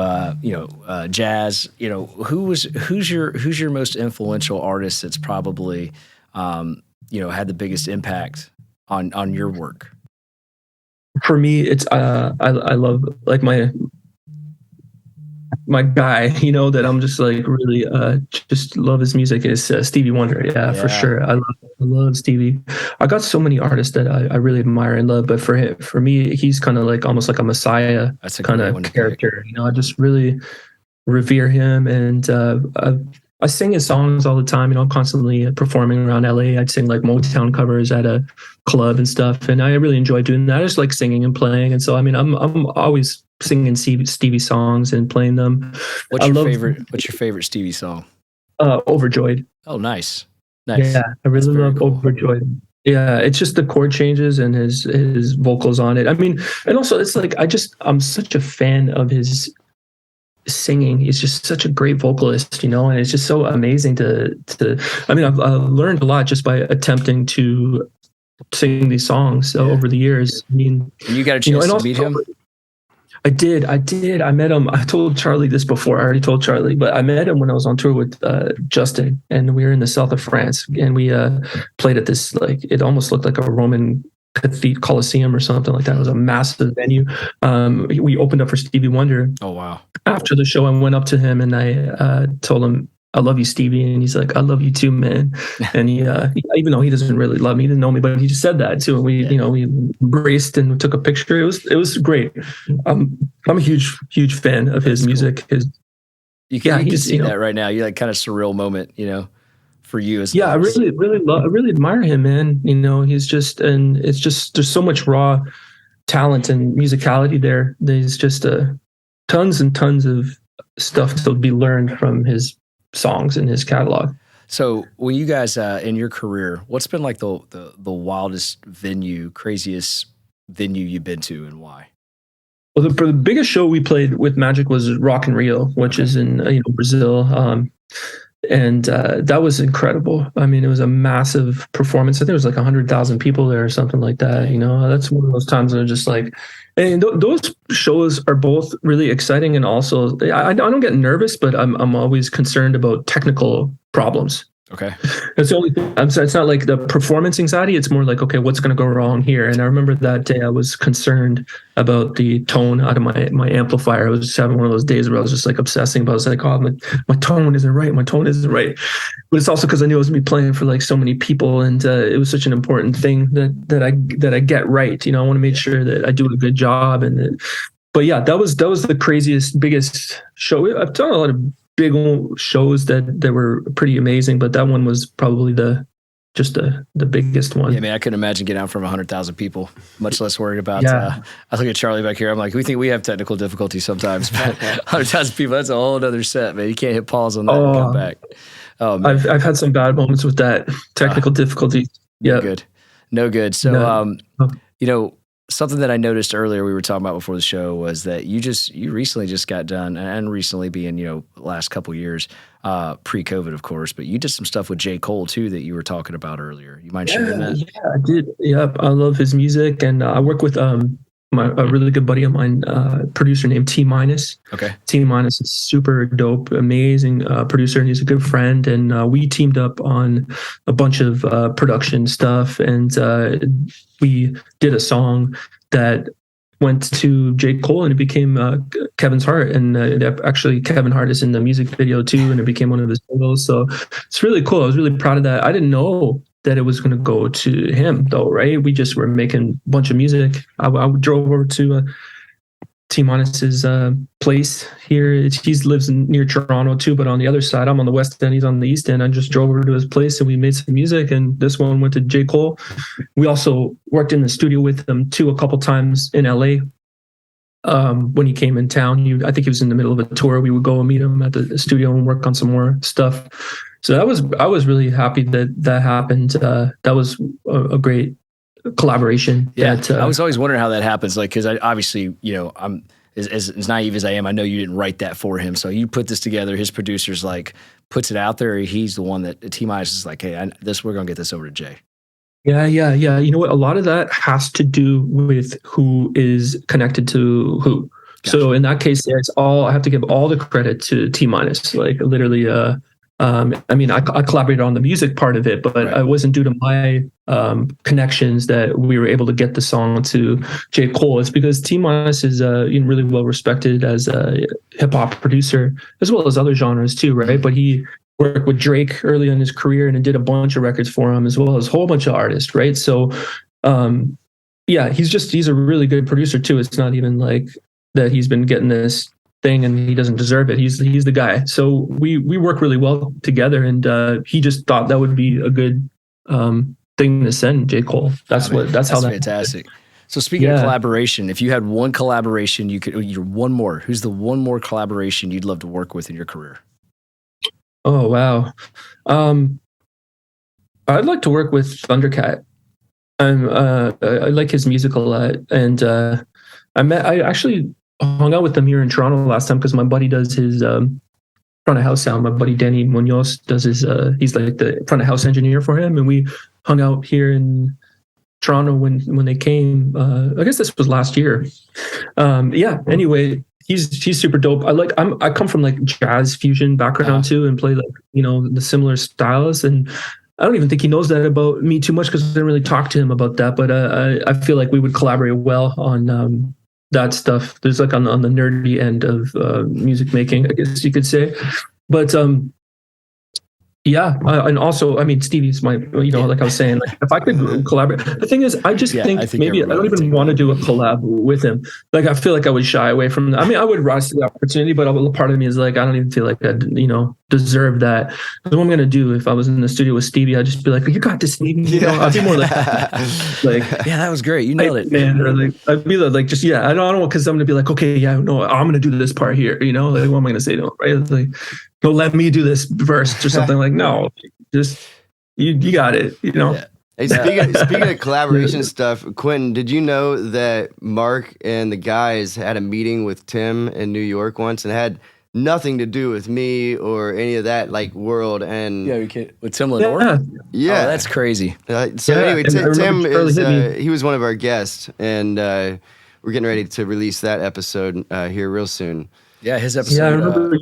jazz, you know, who's your most influential artist that's probably, had the biggest impact on your work? For me, it's, I love, like, my guy, you know, that I'm just like really just love his music is Stevie Wonder. Yeah, for sure. I love Stevie. I got so many artists that I really admire and love, but for me, he's kind of like almost like a messiah kind of character. You know, I just really revere him, and I sing his songs all the time. You know, I'm constantly performing around LA. I'd sing like Motown covers at a club and stuff, and I really enjoy doing that. I just like singing and playing, and so I mean, I'm always singing Stevie songs and playing them. What's your favorite Stevie song? Overjoyed. Oh, nice. Yeah, I really love cool. Overjoyed. Yeah, it's just the chord changes and his vocals on it. I mean, and also it's like I'm such a fan of his singing. He's just such a great vocalist, you know, and it's just so amazing to I mean, I've learned a lot just by attempting to sing these songs over the years. I mean, and you got a chance to meet him? I did. I met him. I told Charlie this before. I already told Charlie, but I met him when I was on tour with Justin, and we were in the south of France, and we played at this, like, it almost looked like a Roman cathedral, Colosseum or something like that. It was a massive venue. We opened up for Stevie Wonder. Oh, wow. After the show, I went up to him and I told him, I love you, Stevie. And he's like, I love you too, man. And he even though he doesn't really love me, he didn't know me, but he just said that too. And we embraced and took a picture. It was great. I'm a huge fan of his music. Cool. You can see that right now. You're like kind of surreal moment, you know, for you as I really admire him, man. You know, he's just, and it's just, there's so much raw talent and musicality there. There's just tons and tons of stuff to be learned from his songs in his catalog. So when you guys in your career, what's been like the wildest venue, craziest venue you've been to, and why? Well, the biggest show we played with Magic was Rock in Rio, which is in Brazil, and that was incredible. I mean, it was a massive performance. I think it was like 100,000 people there or something like that. You know, that's one of those times that are just like. And those shows are both really exciting, and also I don't get nervous, but I'm always concerned about technical problems. Okay. That's the only thing. It's not like the performance anxiety. It's more like, okay, what's going to go wrong here? And I remember that day I was concerned about the tone out of my amplifier. I was just having one of those days where I was just like obsessing about it. I was like, oh, my tone isn't right. My tone isn't right. But it's also because I knew I was going to be playing for like so many people. And it was such an important thing that I get right. I want to make sure that I do a good job. But yeah, that was the craziest, biggest show. I've done a lot of big shows that were pretty amazing, but that one was probably the biggest one. Yeah, man, I couldn't imagine getting out from 100,000 people, much less worried about. I look at Charlie back here. I'm like, we think we have technical difficulties sometimes, but 100,000 people, that's a whole other set, man. You can't hit pause on that and come back. Oh, man. I've had some bad moments with that technical difficulties. Yeah, no good. So, something that I noticed earlier we were talking about before the show was that you recently just got done, and recently being, last couple years, pre-COVID, of course, but you did some stuff with J. Cole too that you were talking about earlier. You mind sharing that? Yeah, I did. Yep. I love his music, and I work with a really good buddy of mine, producer named T-. Okay. T- is super dope, amazing producer, and he's a good friend. And we teamed up on a bunch of production stuff, and we did a song that went to J. Cole, and it became Kevin's Heart. And actually, Kevin Hart is in the music video too, and it became one of his singles. So it's really cool. I was really proud of that. I didn't know that it was going to go to him though, right? We just were making a bunch of music. I drove over to T-'s place here. He lives near Toronto too, but on the other side. I'm on the west end, he's on the east end. I just drove over to his place and we made some music, and this one went to J. Cole. We also worked in the studio with him too a couple times in LA. When he came in town, I think he was in the middle of a tour. We would go and meet him at the studio and work on some more stuff. So I was really happy that happened. That was a great collaboration. Yeah, I was always wondering how that happens. Like, because I obviously, I'm as naive as I am. I know you didn't write that for him, so you put this together. His producer's like puts it out there. Or he's the one that T-. is like, hey, we're gonna get this over to Jay. Yeah. You know what? A lot of that has to do with who is connected to who. Gotcha. So in that case, I have to give all the credit to T-. Like literally, I collaborated on the music part of it, but right. It wasn't due to my connections that we were able to get the song to J. Cole. It's because T- is really well respected as a hip hop producer, as well as other genres too, right? But he worked with Drake early in his career and did a bunch of records for him, as well as a whole bunch of artists, right? So, he's a really good producer too. It's not even like that he's been getting this thing and he doesn't deserve it. He's the guy. So we work really well together, and he just thought that would be a good thing to send J. Cole. That's fantastic. So speaking of collaboration, if you had one collaboration, you're one more. Who's the one more collaboration you'd love to work with in your career? Oh wow, I'd like to work with Thundercat. I like his music a lot, and I actually hung out with him here in Toronto last time because my buddy does his front of house sound. My buddy Danny Munoz does his he's like the front of house engineer for him, and we hung out here in Toronto when they came. I guess this was last year. Anyway, he's super dope. I come from like jazz fusion background too, and play like the similar styles, and I don't even think he knows that about me too much because I didn't really talk to him about that. But I feel like we would collaborate well on that stuff. There's like on the nerdy end of music making, I guess you could say. But and also, I mean, Stevie's my, like I was saying, like if I could collaborate. The thing is, I just think maybe I don't even want to do a collab with him. Like I feel like I would shy away from that. I mean, I would rise to the opportunity, but a part of me is like, I don't even feel like I, deserve that. Because what I'm gonna do if I was in the studio with Stevie, I'd just be like, "You got this, Stevie." I'd be more like, yeah, that was great. You nailed it, man. Or like, I'd be like, just I don't, because I'm gonna be like, okay, yeah, no, I'm gonna do this part here. Like, what am I gonna say to him, right? It's like, no, let me do this verse or something. Like, no, just you got it. Yeah. Hey, speaking of collaboration stuff, Quentin, did you know that Mark and the guys had a meeting with Tim in New York once and had nothing to do with me or any of that like world? And with Tim Lenore? Yeah. Oh, that's crazy. Anyway, Tim he was one of our guests, and we're getting ready to release that episode here real soon. Yeah, his episode. Yeah, I remember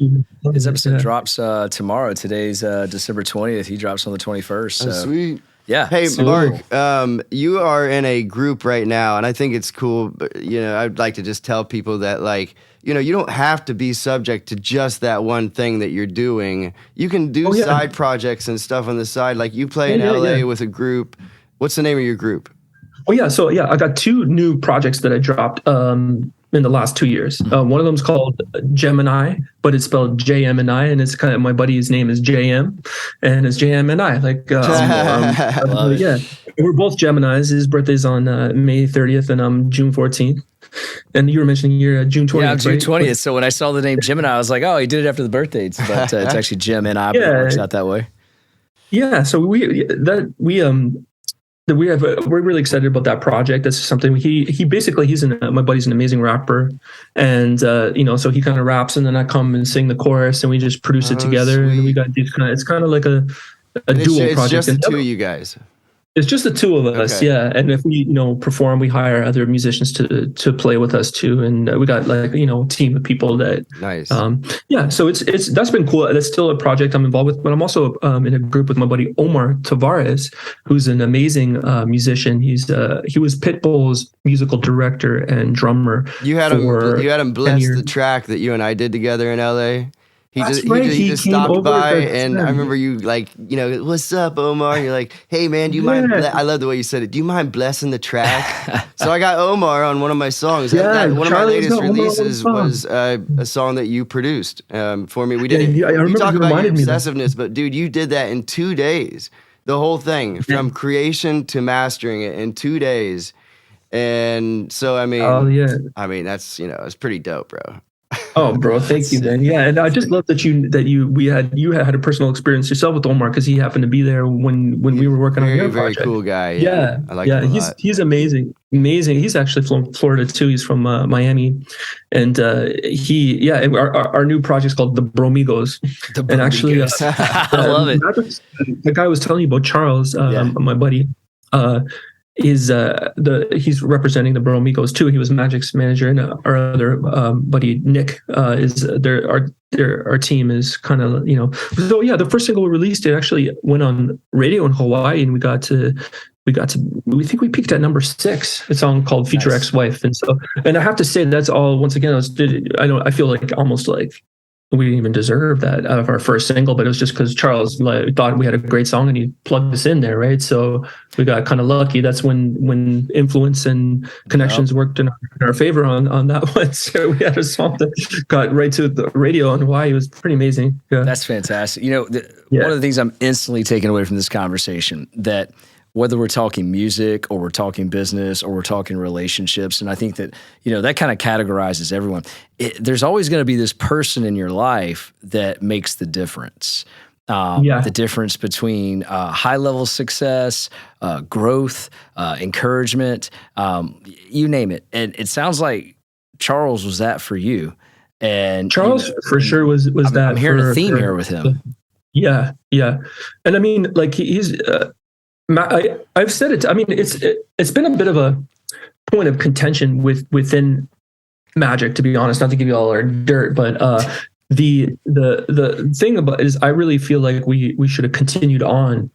his episode drops tomorrow. Today's December 20th. He drops on the 21st. So. Oh, sweet. Yeah. Hey, Mark, you are in a group right now, and I think it's cool. But, I'd like to just tell people that, like, you don't have to be subject to just that one thing that you're doing. You can do side projects and stuff on the side. Like, you play in LA with a group. What's the name of your group? Oh, yeah. So, I got 2 new projects that I dropped in the last 2 years. One of them is called Gemini, but it's spelled J-M-N-I, and it's kind of, my buddy's name is J-M, and it's J-M-N-I. Like, yeah, we're both Geminis. His birthday's on May 30th, and I'm June 14th. And you were mentioning you're June 20th. Yeah, I'm June 20th. So when I saw the name Gemini, I was like, oh, he did it after the birthday. But it's actually Gemini, but it works out that way. Yeah. So we're really excited about that project. That's something my buddy's an amazing rapper, and so he kind of raps, and then I come and sing the chorus, and we just produce it together. Sweet. And we got these it's kind of like a dual project. It's just the 2 of you guys. It's just the 2 of us, yeah. And if we, perform, we hire other musicians to play with us too. And we got like, a team of people that. Nice. So that's been cool. That's still a project I'm involved with, but I'm also in a group with my buddy Omar Tavares, who's an amazing musician. He was Pitbull's musical director and drummer. You had him bless the track that you and I did together in LA. He just stopped by, and I remember you like, what's up, Omar? And you're like, hey man, do you mind? I love the way you said it. Do you mind blessing the track? So I got Omar on one of my songs. Yeah, one of my latest releases was a song that you produced for me. We did it. You talk about your obsessiveness, but dude, you did that in 2 days. The whole thing, from creation to mastering it in 2 days. And so, I mean, that's it's pretty dope, bro. Oh, bro, thank you, man. Yeah, and I just love that you had a personal experience yourself with Omar, because he happened to be there when we were working on your project. Very cool guy. Yeah, I like him a lot. He's amazing. He's actually from Florida too. He's from Miami, and our new project's called the Bromigos. And actually, I love it. The guy I was telling you about, Charles, my buddy. He's representing the Bromigos too. He was Magic's manager, and our other buddy Nick our team is kind of So yeah, the first single we released, it actually went on radio in Hawaii, and we think we peaked at number 6. It's a song called Future Ex-Wife, and I have to say that's all. Once again, I feel like almost like we didn't even deserve that out of our first single, but it was just because Charles thought we had a great song and he plugged us in there, right? So we got kind of lucky. That's when influence and connections worked in our favor on that one. So we had a song that got right to the radio in Hawaii. It was pretty amazing. Yeah. That's fantastic. One of the things I'm instantly taking away from this conversation, that whether we're talking music or we're talking business or we're talking relationships, and I think that, that kind of categorizes everyone. There's always going to be this person in your life that makes the difference. The difference between high-level success, growth, encouragement, you name it. And it sounds like Charles was that for you. And Charles for sure was that. I'm hearing a theme here with him. Yeah. And I mean, like he's... I've said it. I mean, it's been a bit of a point of contention within Magic, to be honest. Not to give you all our dirt, but the thing about it is, I really feel like we should have continued on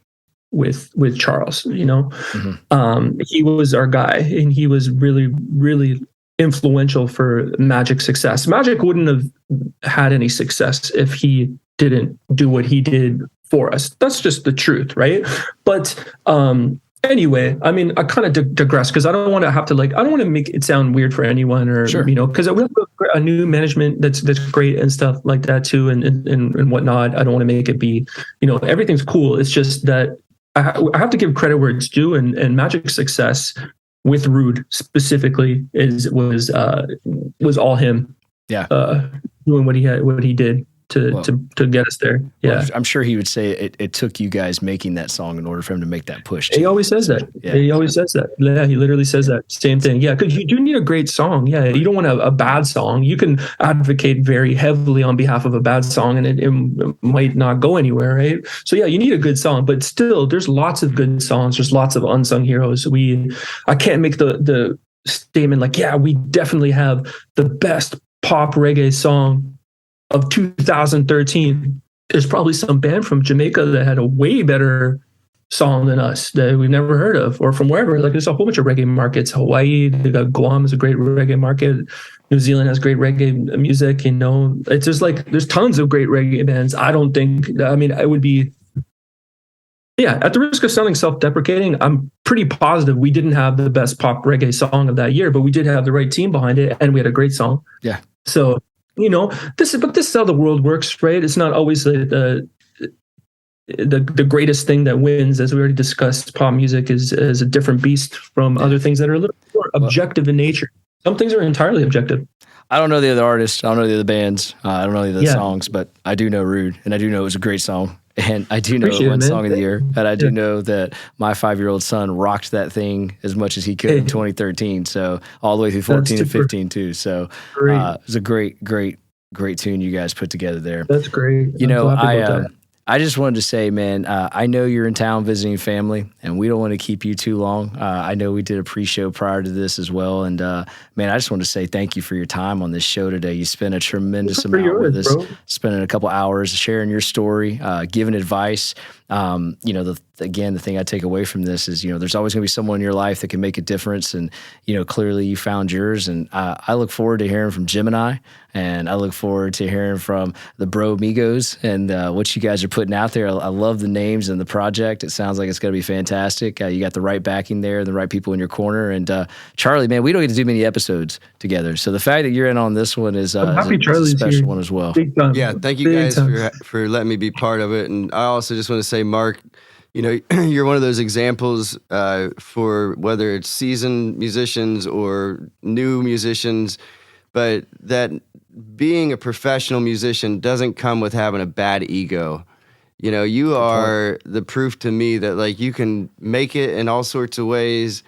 with Charles. Mm-hmm. He was our guy, and he was really, really influential for Magic's success. Magic wouldn't have had any success if he didn't do what he did for us. That's just the truth, right? But anyway, I mean, I kind of digress, because I don't want to have to I don't want to make it sound weird for anyone, or because we have a new management that's great and stuff like that too, and whatnot. I don't want to make it be, everything's cool. It's just that I have to give credit where it's due, and Magic's success with Rude specifically was all him. Yeah, doing what he did to get us there. Yeah. Well, I'm sure he would say it took you guys making that song in order for him to make that push. He always says that. Yeah. He always says that. Yeah, he literally says that same thing. Yeah, because you do need a great song. Yeah, you don't want a bad song. You can advocate very heavily on behalf of a bad song, and it might not go anywhere, right? So yeah, you need a good song, but still, there's lots of good songs. There's lots of unsung heroes. I can't make the statement like, yeah, we definitely have the best pop reggae song of 2013, there's probably some band from Jamaica that had a way better song than us that we've never heard of, or from wherever. Like there's a whole bunch of reggae markets. Hawaii, they got Guam is a great reggae market. New Zealand has great reggae music. It's just like there's tons of great reggae bands. I don't think. I mean, it would be. Yeah, at the risk of sounding self-deprecating, I'm pretty positive we didn't have the best pop reggae song of that year, but we did have the right team behind it, and we had a great song. Yeah. So this is how the world works, right? It's not always the greatest thing that wins. As we already discussed, pop music is a different beast from other things that are a little more objective in nature. Some things are entirely objective. I don't know the other artists. I don't know the other bands. I don't know the other songs, but I do know Rude, and I do know it was a great song. And I do know it won Song of the Year. And I do know that my 5-year-old son rocked that thing as much as he could in 2013. So all the way through 14 and 15 too. So it was a great tune you guys put together there. That's great. I just wanted to say, man, I know you're in town visiting family, and we don't want to keep you too long. I know we did a pre-show prior to this as well, and man, I just want to say thank you for your time on this show today. You spent a tremendous amount with us, spending a couple hours sharing your story, giving advice. The thing I take away from this is, there's always going to be someone in your life that can make a difference. And, clearly you found yours. And I look forward to hearing from Gemini, and I look forward to hearing from the Bro Migos and what you guys are putting out there. I love the names and the project. It sounds like it's going to be fantastic. You got the right backing there, the right people in your corner. And Charlie, man, we don't get to do many episodes together. So the fact that you're in on this one is a special one as well. Yeah, thank you guys for letting me be part of it. And I also just want to say, Mark, you're one of those examples for whether it's seasoned musicians or new musicians, but that being a professional musician doesn't come with having a bad ego. You are the proof to me that like you can make it in all sorts of ways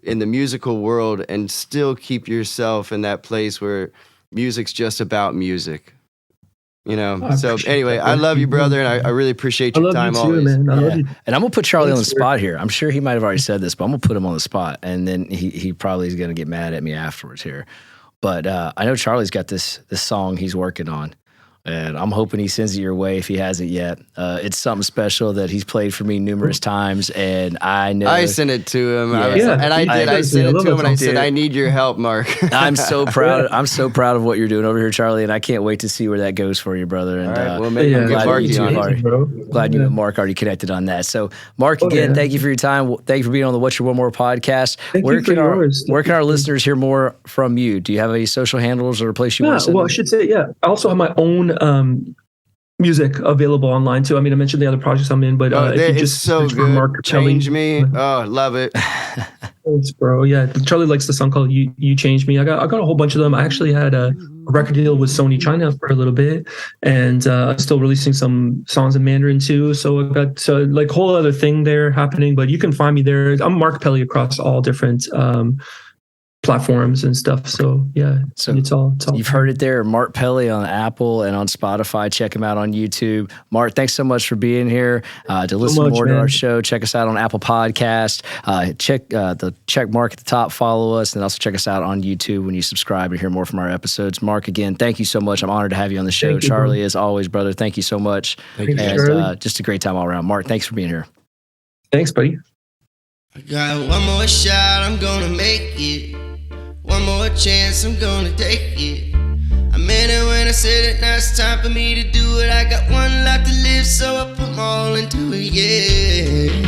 in the musical world and still keep yourself in that place where music's just about music. So anyway, I love you, brother, and I really appreciate your time always. Man. I love you. And I'm gonna put Charlie on the spot here. I'm sure he might have already said this, but I'm gonna put him on the spot, and then he probably is gonna get mad at me afterwards here. But I know Charlie's got this song he's working on, and I'm hoping he sends it your way if he hasn't yet. It's something special that he's played for me numerous times, and I know I sent it to him. Yeah. I sent it to him, and I said, "I need your help, Mark." I'm so proud. I'm so proud of what you're doing over here, Charlie, and I can't wait to see where that goes for you, brother. And I'm glad you and Mark already connected on that. So, Mark, again, thank you for your time. Thank you for being on the What's Your One More podcast. Where can our listeners hear more from you? Do you have any social handles or a place you want to send them? I should say, I also have my own music available online too. I mean, I mentioned the other projects I'm in, but if you just so good. Mark Change Me. Oh, love it. Thanks, bro. Yeah, Charlie likes the song called "You Changed Me." I got a whole bunch of them. I actually had a record deal with Sony China for a little bit, and I'm still releasing some songs in Mandarin too. So I got like whole other thing there happening. But you can find me there. I'm Mark Pelli across all different platforms and stuff. So it's all you've heard it there. Mark Pelli on Apple and on Spotify. Check him out on YouTube. Mark, thanks so much for being here. To listen more to our show, check us out on Apple Podcast. Check Mark at the top, follow us, and also check us out on YouTube when you subscribe and hear more from our episodes. Mark, again, thank you so much. I'm honored to have you on the show. Charlie, as always, brother, thank you so much. Just a great time all around. Mark, thanks for being here. Thanks, buddy. I got one more shot, I'm gonna make it. One more chance, I'm gonna take it. I meant it when I said it, now it's time for me to do it. I got one life to live, so I put my all into it, yeah.